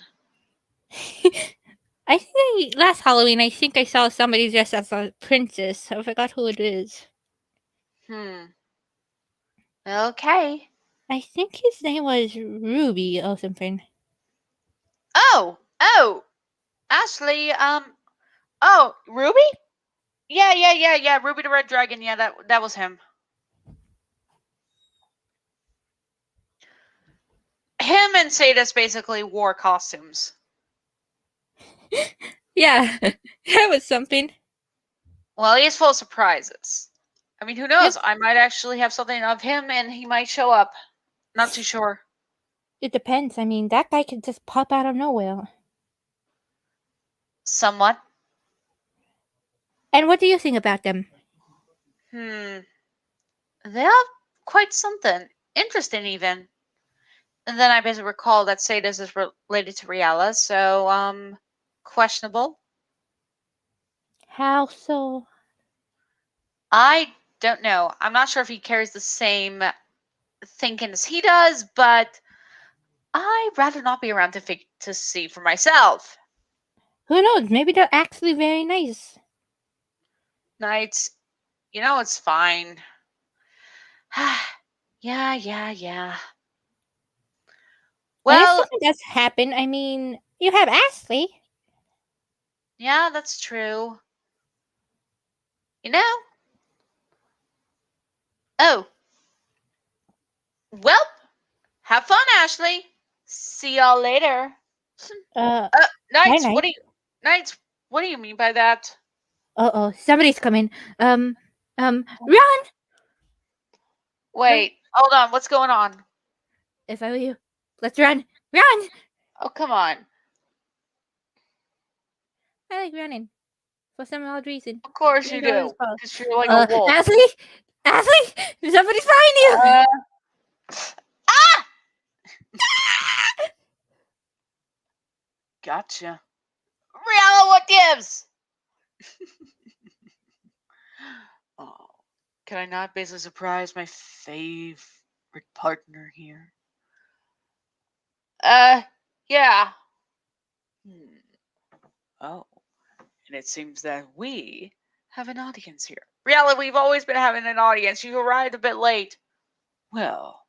I think last Halloween, I think I saw somebody dressed as a princess. I forgot who it is. Okay. I think his name was Ruby or something. Oh, Ashley, oh, Ruby? Yeah, Ruby the Red Dragon, yeah, that was him. Him and Sadus basically wore costumes. Yeah, that was something. Well, he is full of surprises. I mean, who knows? I might actually have something of him and he might show up. Not too sure. It depends. I mean, that guy could just pop out of nowhere. Somewhat. And what do you think about them? They have quite something. Interesting, even. And then I basically recall that Sadus is related to Riala, so, questionable. How so? I don't know. I'm not sure if he carries the same thinking as he does, but I'd rather not be around to see for myself. Who knows? Maybe they're actually very nice. Nights, it's fine. Yeah. And if Well, something does happen, I mean, you have Ashley. yeah, that's true. You know? Oh. Well, have fun, Ashley. See y'all later. Knights, night. what do you mean by that? Oh, somebody's coming. Run! Wait, hold on, what's going on? If I were you, let's run! Run! Oh, come on. I like running. For some odd reason. Of course you do. Because you're like a wolf. Ashley! Somebody's behind you! Ah! Gotcha. Rihanna, what gives? Oh, can I not basically surprise my favorite partner here? Yeah. Oh, and it seems that we have an audience here. Rihanna, we've always been having an audience. You arrived a bit late. Well,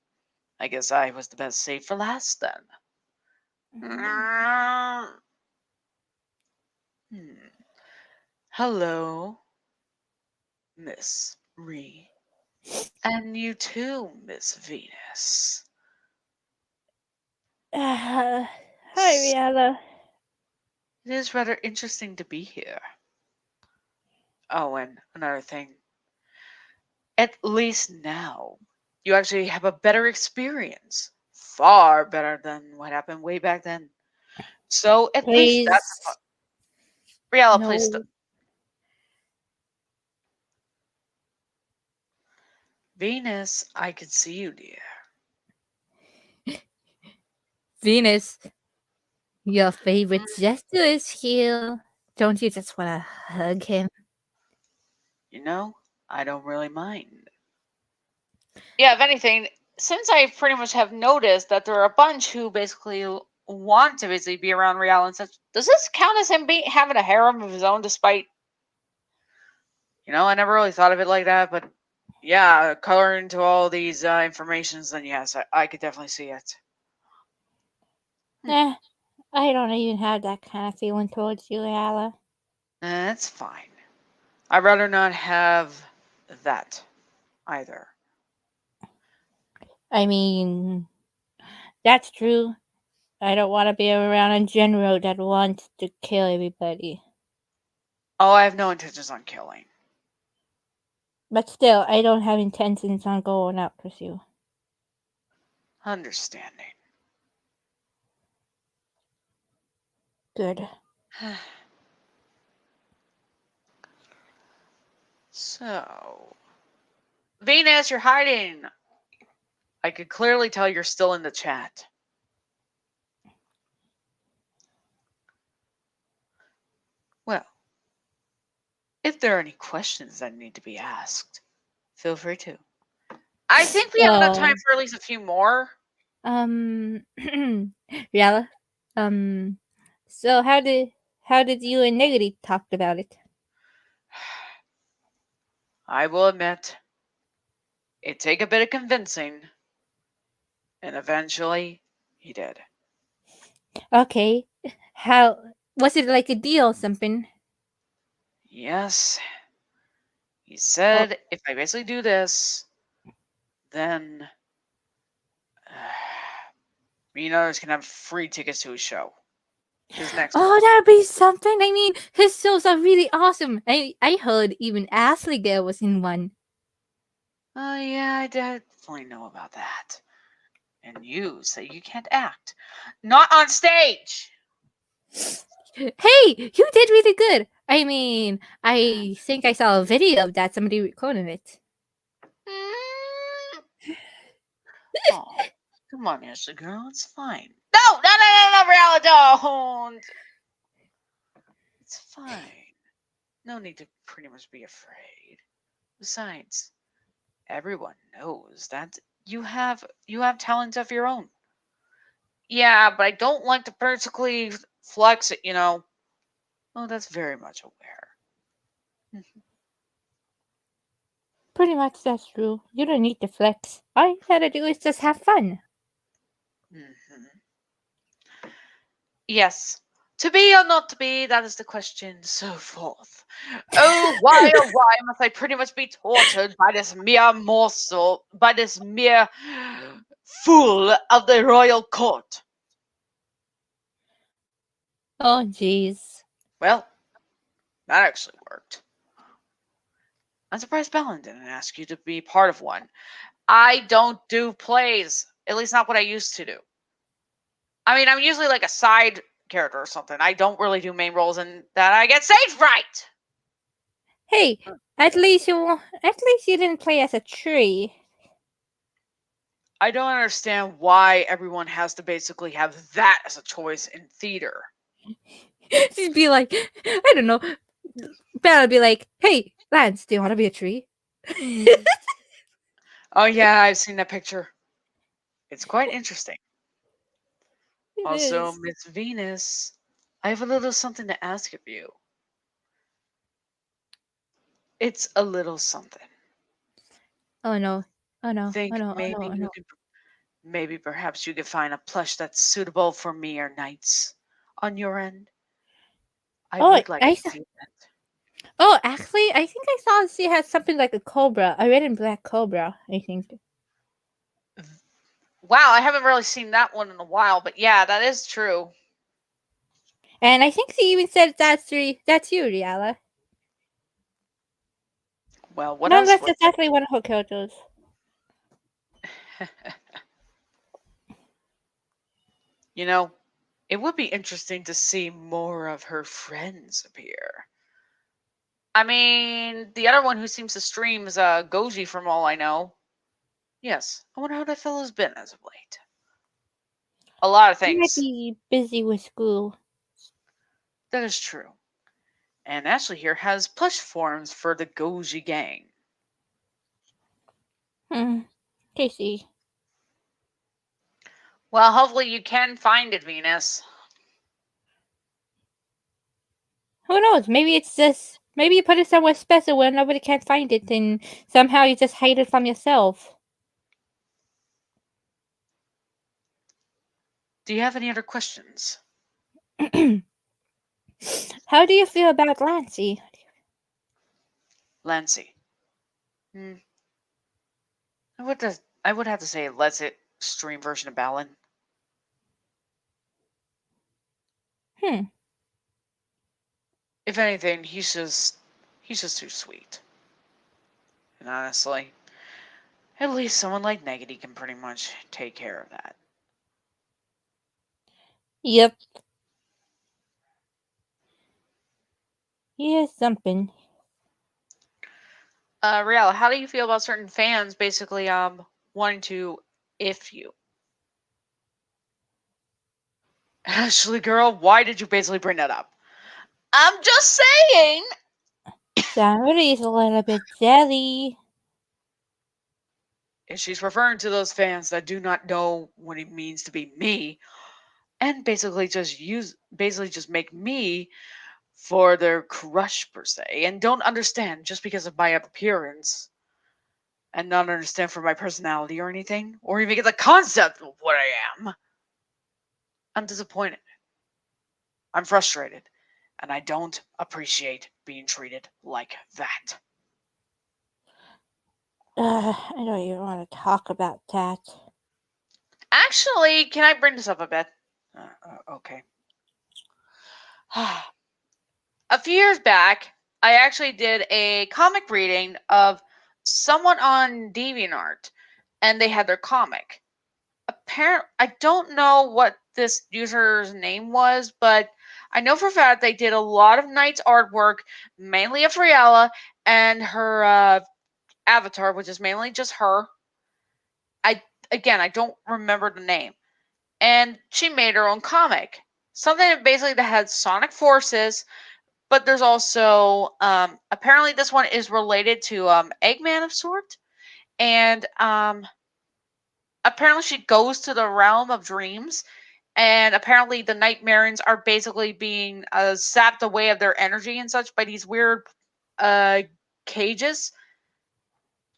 I guess I was the best saved for last then. Hello, Miss Ree. And you too, Miss Venus. Hi, Rihanna. It is rather interesting to be here. Oh, and another thing. At least now, you actually have a better experience. Far better than what happened way back then. So at least that's fun. Rihanna, No. please. Venus, I can see you, dear. Venus, your favorite jester is here. Don't you just want to hug him? I don't really mind. Yeah, if anything, since I pretty much have noticed that there are a bunch who basically want to basically be around Rihanna and such, does this count as him having a harem of his own despite I never really thought of it like that, but yeah, color into all these informations, then yes, I could definitely see it. Eh, I don't even have that kind of feeling towards you, Ala. That's fine. I'd rather not have that either. I mean, that's true. I don't want to be around a general that wants to kill everybody. Oh, I have no intentions on killing. But still, I don't have intentions on going out with you. Understanding. Good. So, Venus, you're hiding. I could clearly tell you're still in the chat. Well, if there are any questions that need to be asked, feel free to. I think we have enough time for at least a few more. Riala, so how did you and Negative talk about it? I will admit, it'd take a bit of convincing, and eventually he did. Okay, how was it like a deal or something? Yes, he said if I basically do this, then me and others can have free tickets to his show. His next one. Oh, that'd be something. I mean, his shows are really awesome. I heard even Ashley Gale was in one. Oh, yeah, I definitely know about that. And you say you can't act. Not on stage! Hey, you did really good. I mean, I think I saw a video of that. Somebody recorded it. Oh, come on, Ashley girl, it's fine. No, Riala, don't! It's fine. No need to pretty much be afraid. Besides, everyone knows that you have talents of your own. Yeah, but I don't like to particularly flex it, Oh, that's very much aware. Pretty much that's true. You don't need to flex. All you gotta do is just have fun. Mm-hmm. Yes. To be or not to be, that is the question, so forth. Oh, why must I pretty much be tortured by this mere morsel, by this mere fool of the royal court? Oh, jeez. Well, that actually worked. I'm surprised Bellin didn't ask you to be part of one. I don't do plays, at least not what I used to do. I mean, I'm usually like a side character or something. I don't really do main roles, and that I get stage fright. Hey, at least you didn't play as a tree. I don't understand why everyone has to basically have that as a choice in theater. She'd be like, I don't know. Bella would be like, hey, Lance, do you want to be a tree? Oh yeah, I've seen that picture. It's quite interesting. It Also, is. Miss Venus, I have a little something to ask of you. It's a little something. Oh no. Oh no. Think Oh no. Oh maybe no. Oh you no. could, maybe perhaps you could find a plush that's suitable for me or knights on your end. I Oh, would like to see that. Oh, actually, I think I saw she has something like a cobra, a red and black cobra. I think. Wow, I haven't really seen that one in a while, but yeah, that is true. And I think she even said that's you, Riala. Well, what Not else unless would that's actually one of her characters. It would be interesting to see more of her friends appear. I mean, the other one who seems to stream is Goji from all I know. Yes, I wonder how that fellow's been as of late. A lot of He might things. be busy with school. That is true. And Ashley here has plush forms for the Goji gang. Casey. Well, hopefully you can find it, Venus. Who knows? Maybe it's just Maybe you put it somewhere special where nobody can find it, and somehow you just hide it from yourself. Do you have any other questions? How do you feel about Lancy? Lancy. Hmm. I would have to say let's extreme version of Balin. Hmm. If anything, he's just too sweet. And honestly, at least someone like Negity can pretty much take care of that. Yep. He is something. Riel, how do you feel about certain fans basically wanting to if you? Ashley girl, why did you basically bring that up? I'm just saying. Somebody's a little bit jelly. And she's referring to those fans that do not know what it means to be me and basically just make me for their crush per se and don't understand just because of my appearance and not understand for my personality or anything or even get the concept of what I am. I'm disappointed. I'm frustrated and I don't appreciate being treated like that. I don't even want to talk about that. Actually, can I bring this up a bit? Okay. A few years back, I actually did a comic reading of someone on DeviantArt, and they had their comic. I don't know what this user's name was, but I know for a fact they did a lot of Knight's artwork, mainly of Riella and her avatar, which is mainly just her. I don't remember the name, and she made her own comic, something that had Sonic forces, but there's also apparently this one is related to Eggman of sort, and apparently she goes to the realm of dreams, and apparently the Nightmarins are basically being sapped away of their energy and such by these weird cages,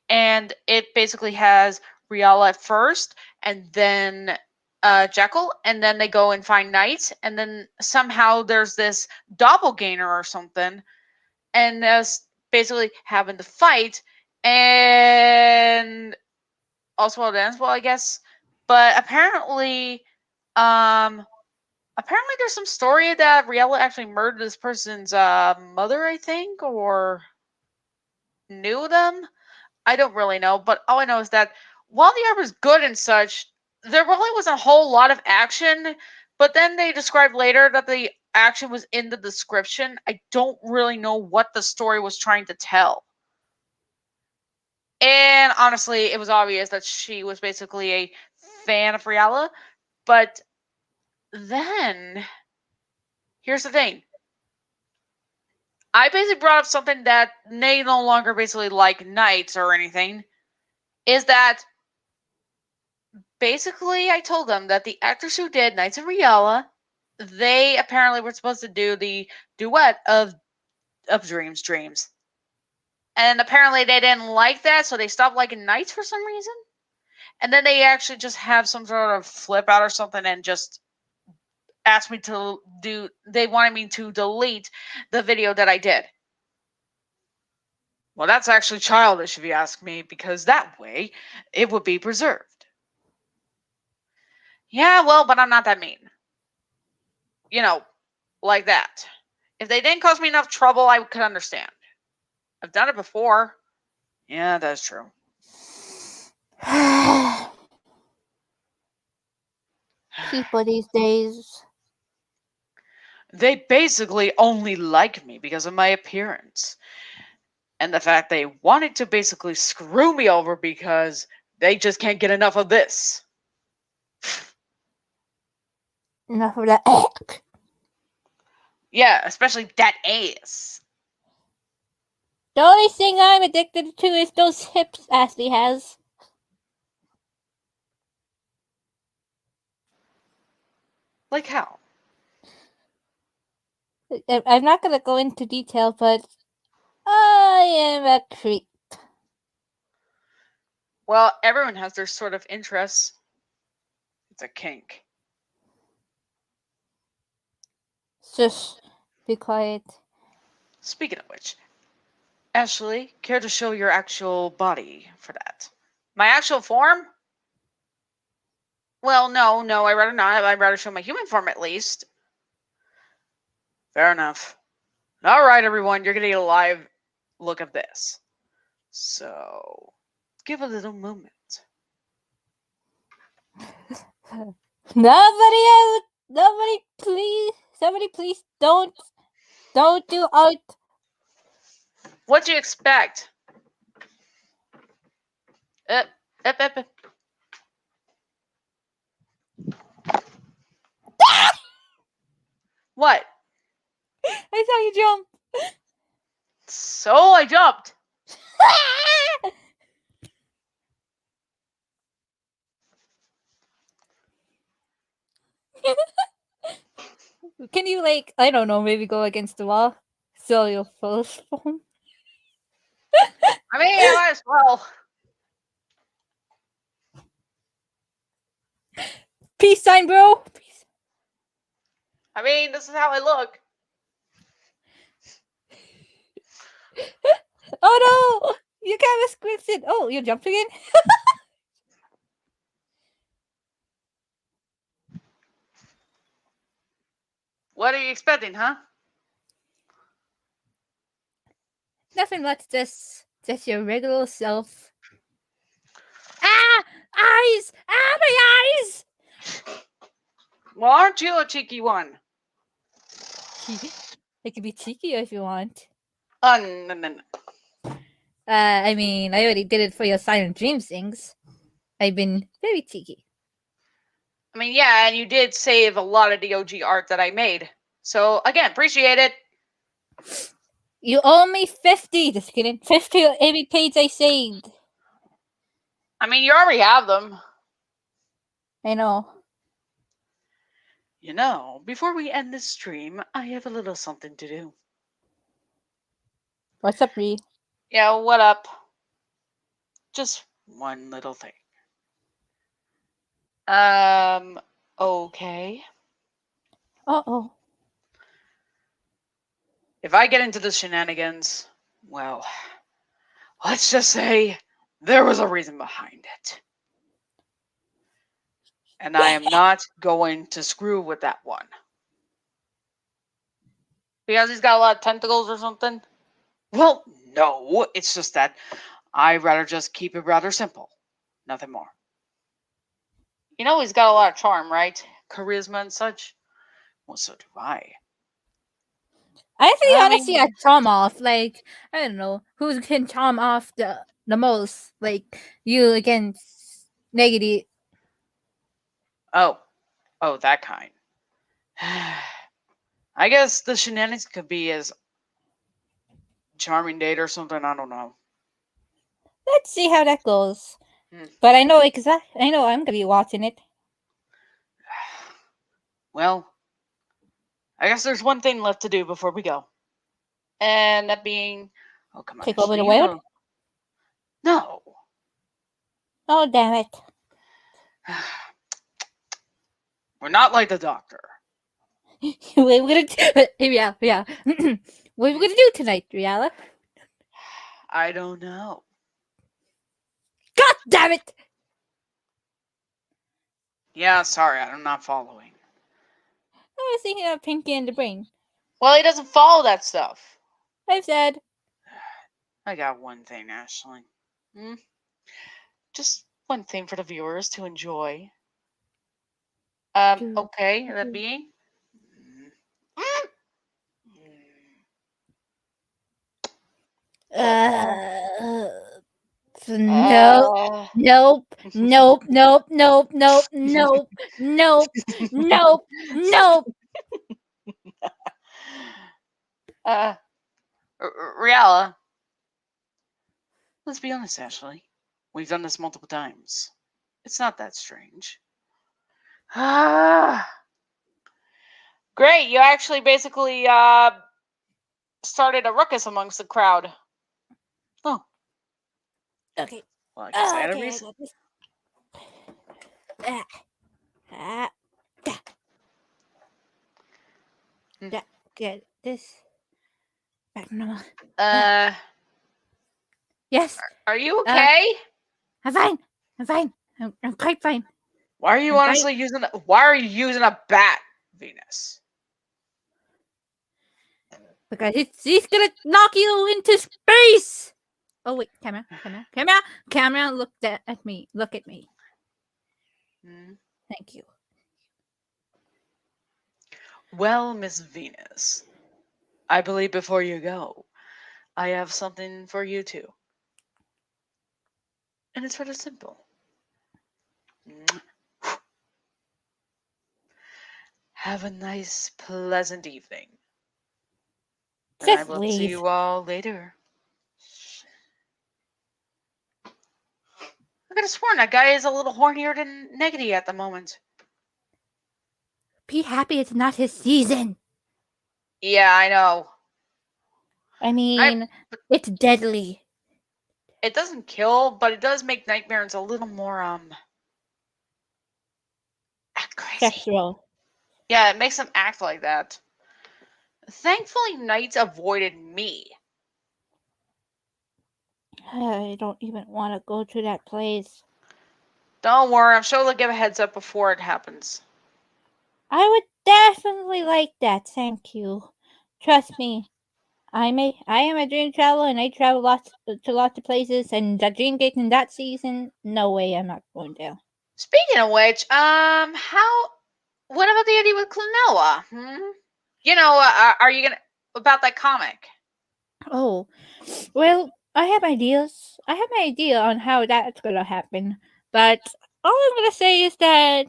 and it basically has Riala at first, and then Jackal, and then they go and find Knight, and then somehow there's this doppelganger or something, and us basically having to fight, and also it ends well, I guess. But apparently there's some story that Riella actually murdered this person's mother, I think, or knew them. I don't really know, but all I know is that while the art was good and such, there really wasn't a whole lot of action. But then they described later that the action was in the description. I don't really know what the story was trying to tell. And honestly, it was obvious that she was basically a fan of Riella. But then, here's the thing. I basically brought up something that they no longer basically like knights or anything. Is that basically I told them that the actors who did Knights of Riella, they apparently were supposed to do the duet of Dreams. And apparently they didn't like that, so they stopped liking Knights for some reason. And then they actually just have some sort of flip out or something and just asked me to they wanted me to delete the video that I did. Well, that's actually childish if you ask me, because that way it would be preserved. Yeah, well, but I'm not that mean. You know, like that. If they didn't cause me enough trouble, I could understand. I've done it before. Yeah, that's true. People these days. They basically only like me because of my appearance. And the fact they wanted to basically screw me over because they just can't get enough of this. Enough of that. Yeah, especially that ass. The only thing I'm addicted to is those hips Ashley has. Like how? I'm not gonna go into detail, but I am a creep. Well, everyone has their sort of interests. It's a kink. Shush. Be quiet. Speaking of which, Ashley, care to show your actual body for that? My actual form? Well, no, I'd rather not. I'd rather show my human form at least. Fair enough. All right, everyone, you're getting a live look of this. So, give a little moment. Nobody, please. Somebody, please don't do art. What do you expect? Up, up. What? I saw you jump. So I jumped. Can you, like, I don't know, maybe go against the wall? So you'll first form? I mean, I might as well. Peace sign, bro. Peace. I mean, this is how I look. Oh no! You kind of squinted. Oh, you jumped again? What are you expecting, huh? Nothing much, just your regular self. Ah! Eyes! Ah, my eyes! Well, aren't you a cheeky one? It could be cheeky if you want. No. I mean, I already did it for your Silent Dreams things. I've been very cheeky. I mean, yeah, and you did save a lot of the OG art that I made. So, again, appreciate it. You owe me 50. Just kidding. 50 on every page I saved. I mean, you already have them. I know. You know, before we end this stream, I have a little something to do. What's up, Ree? Yeah, what up? Just one little thing. Okay. Uh-oh. If I get into the shenanigans, well, let's just say there was a reason behind it. And I am not going to screw with that one. Because he's got a lot of tentacles or something? Well, no, it's just that I'd rather just keep it rather simple. Nothing more. You know he's got a lot of charm, right? Charisma and such. Well, so do I. I actually I want to see mean- a charm off. Like, I don't know. Who can charm off the most? Like, you against negative. Oh, that kind. I guess the shenanigans could be as charming date or something. I don't know. Let's see how that goes. Hmm. But I know I know I'm gonna be watching it. Well, I guess there's one thing left to do before we go, and that being, oh come on, Take over the Ashley, you world? know- No. Oh, damn it. We're not like the doctor. What we're gonna do? Yeah. What are we gonna do tonight, Riala? I don't know. God damn it! Yeah, sorry, I'm not following. I was thinking of Pinky and the Brain. Well, he doesn't follow that stuff. I've said. I got one thing, Ashley. Just one thing for the viewers to enjoy. Okay, that being. Nope. Riala, let's be honest, Ashley. We've done this multiple times. It's not that strange. Great, you actually basically started a ruckus amongst the crowd. Oh. Okay. Well, I guess Okay, I enemies. got this. Ah, Hmm. get this back to normal. Yes. Are you okay? I'm fine. I'm fine. I'm quite fine. Why are you I'm honestly using? Why are you using a bat, Venus? Because he's gonna knock you into space. Oh wait, camera, look at me. Look at me. Hmm. Thank you. Well, Miss Venus, I believe before you go, I have something for you too. And it's rather simple. Have a nice, pleasant evening. And I Just will see leave. you all later. I could have sworn that guy is a little hornier than Neggy at the moment. Be happy it's not his season. Yeah, I know. I mean, it's deadly. It doesn't kill, but it does make nightmares a little more act crazy. Sexual. Yeah, it makes them act like that. Thankfully, Knights avoided me. I don't even want to go to that place. Don't worry, I'm sure they'll give a heads up before it happens. I would definitely like that. Thank you. Trust me. I am a dream traveler, and I travel to lots of places. And the dream gate in that season, no way, I'm not going there. Speaking of which, what about the idea with Klonoa? You know, are you gonna about that comic? Oh, well, I have ideas. I have an idea on how that's gonna happen, but all I'm gonna say is that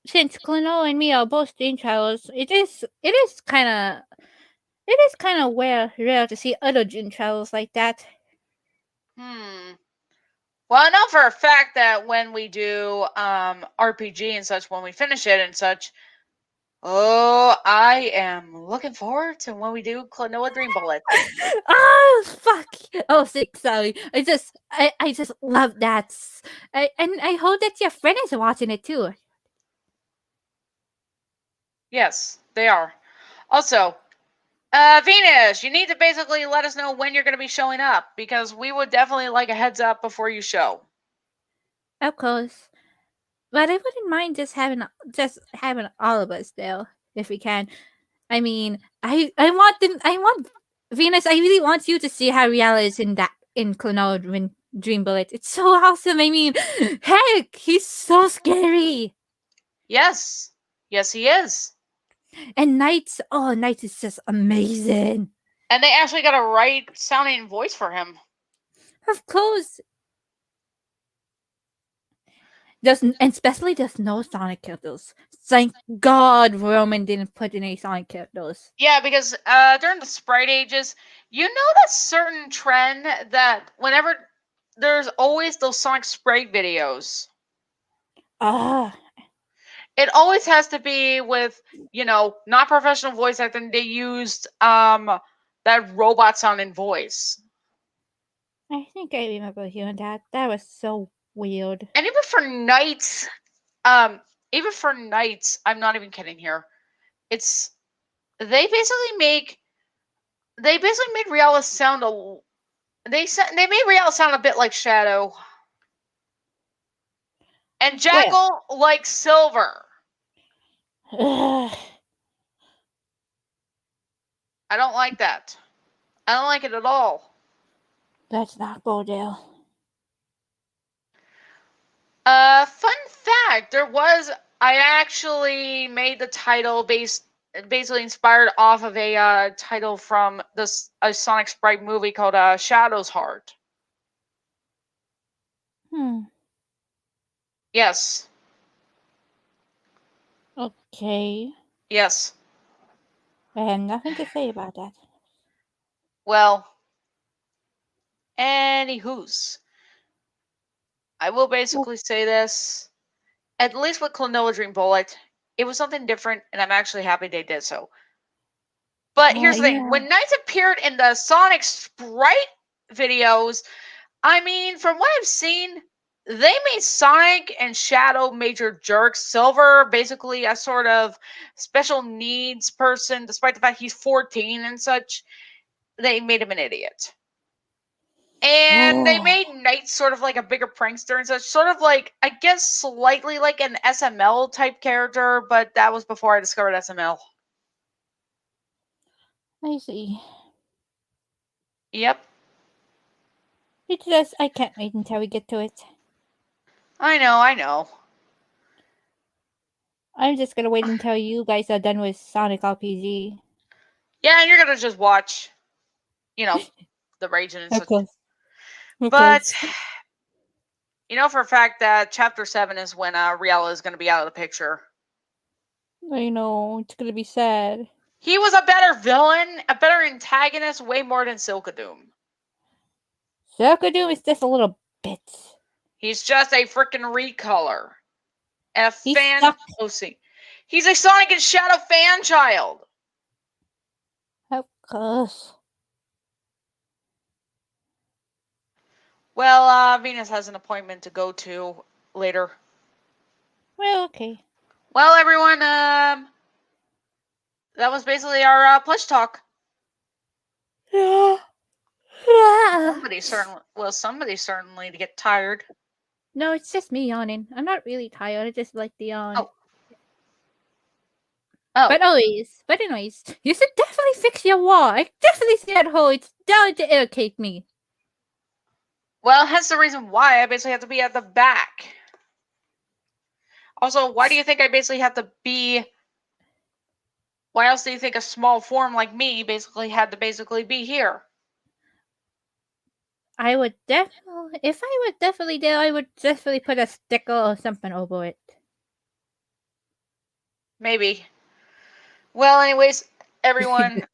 since Klonoa and me are both dream travelers, it is kind of rare to see other dream travelers like that. Well, I know for a fact that when we do RPG and such, when we finish it and such, oh, I am looking forward to when we do Klonoa Dream Bullet. Oh fuck! Oh, sorry. I just love that. And I hope that your friend is watching it too. Yes, they are. Also, Venus, you need to basically let us know when you're going to be showing up because we would definitely like a heads up before you show. Of course, but I wouldn't mind just having all of us there if we can. I mean, I want Venus. I really want you to see how Rial is in Clonoa Dream Bullet. It's so awesome. I mean, heck, he's so scary. Yes, yes, he is. And Knights is just amazing. And they actually got a right sounding voice for him. Of course. And especially there's no Sonic characters. Thank God Roman didn't put any Sonic characters. Yeah, because during the Sprite Ages, you know that certain trend that whenever there's always those Sonic Sprite videos. Ah. It always has to be with, not professional voice acting. They used that robot sounding voice. I think I remember hearing that. That was so weird. And even for Knights, I'm not even kidding here. It's they basically made Riala sound they made Riala sound a bit like Shadow. And Jackal like Silver. Ugh. I don't like that. I don't like it at all. Let's not go there. Fun fact, I actually made the title basically inspired off of a title from a Sonic Sprite movie called Shadow's Heart. Yes. Okay. Yes. I have nothing to say about that. Well, anywho's. I will basically say this. At least with Klonoa Dream Bullet, it was something different, and I'm actually happy they did so. But here's the thing: Yeah. when Knights appeared in the Sonic Sprite videos, I mean, from what I've seen, they made Sonic and Shadow major jerks. Silver, basically a sort of special needs person, despite the fact he's 14 and such. They made him an idiot. And they Oh, made Knight sort of like a bigger prankster and such, sort of like, I guess, slightly like an SML type character, but that was before I discovered SML. I see. Yep, I can't wait until we get to it. I know. I'm just gonna wait until you guys are done with Sonic RPG. Yeah, and you're gonna just watch, the Raging and Of such. course. Of But course. you know for a fact that Chapter 7 is when Riella is gonna be out of the picture. I know, it's gonna be sad. He was a better villain, a better antagonist, way more than Silkadoom. Circadoom is just a little bit. He's just a freaking recolor. And a He's fan stuck. posting. He's a Sonic and Shadow fan child. Of course. Well, Venus has an appointment to go to later. Well, okay. Well, everyone, that was basically our plush talk. Somebody certainly to get tired. No, it's just me yawning. I'm not really tired. I just like the yawn. Oh. But anyways, you should definitely fix your wall. I definitely see that hole. It's down to irritate me. Well, hence the reason why I basically have to be at the back. Also, why do you think I basically have to be... Why else do you think a small form like me basically had to basically be here? I would definitely, if I would definitely do, I would definitely put a sticker or something over it. Maybe. Well, anyways, everyone...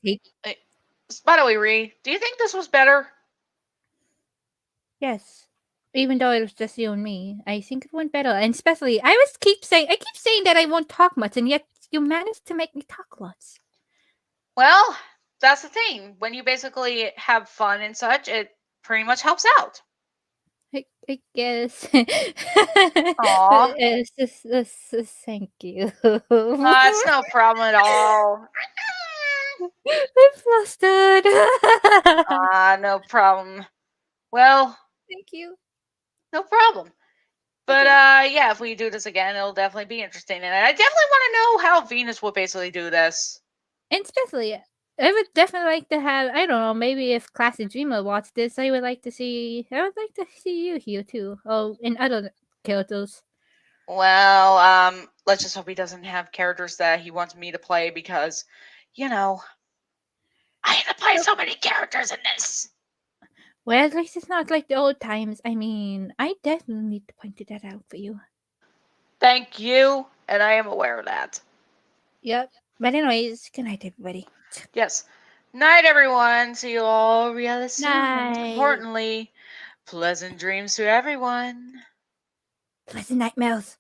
By the way, Ree, do you think this was better? Yes. Even though it was just you and me, I think it went better. And especially, I keep saying that I won't talk much, and yet you managed to make me talk lots. Well, that's the thing. When you basically have fun and such, it pretty much helps out. I guess. Aw. Thank you. It's no problem at all. I'm flustered. No problem. Well, Thank you. no problem. But Okay. yeah, if we do this again, it'll definitely be interesting. And I definitely want to know how Venus will basically do this. And especially, I would definitely like to have, I don't know, maybe if Classy Dreamer watched this, I would like to see you here too. Oh, in other characters. Well, let's just hope he doesn't have characters that he wants me to play because, I have to play so many characters in this. Well, at least it's not like the old times. I mean, I definitely need to point that out for you. Thank you, and I am aware of that. Yep. But anyways, good night, everybody. Yes. Night, everyone. See you all real soon. Night. Importantly, pleasant dreams to everyone. Pleasant nightmares.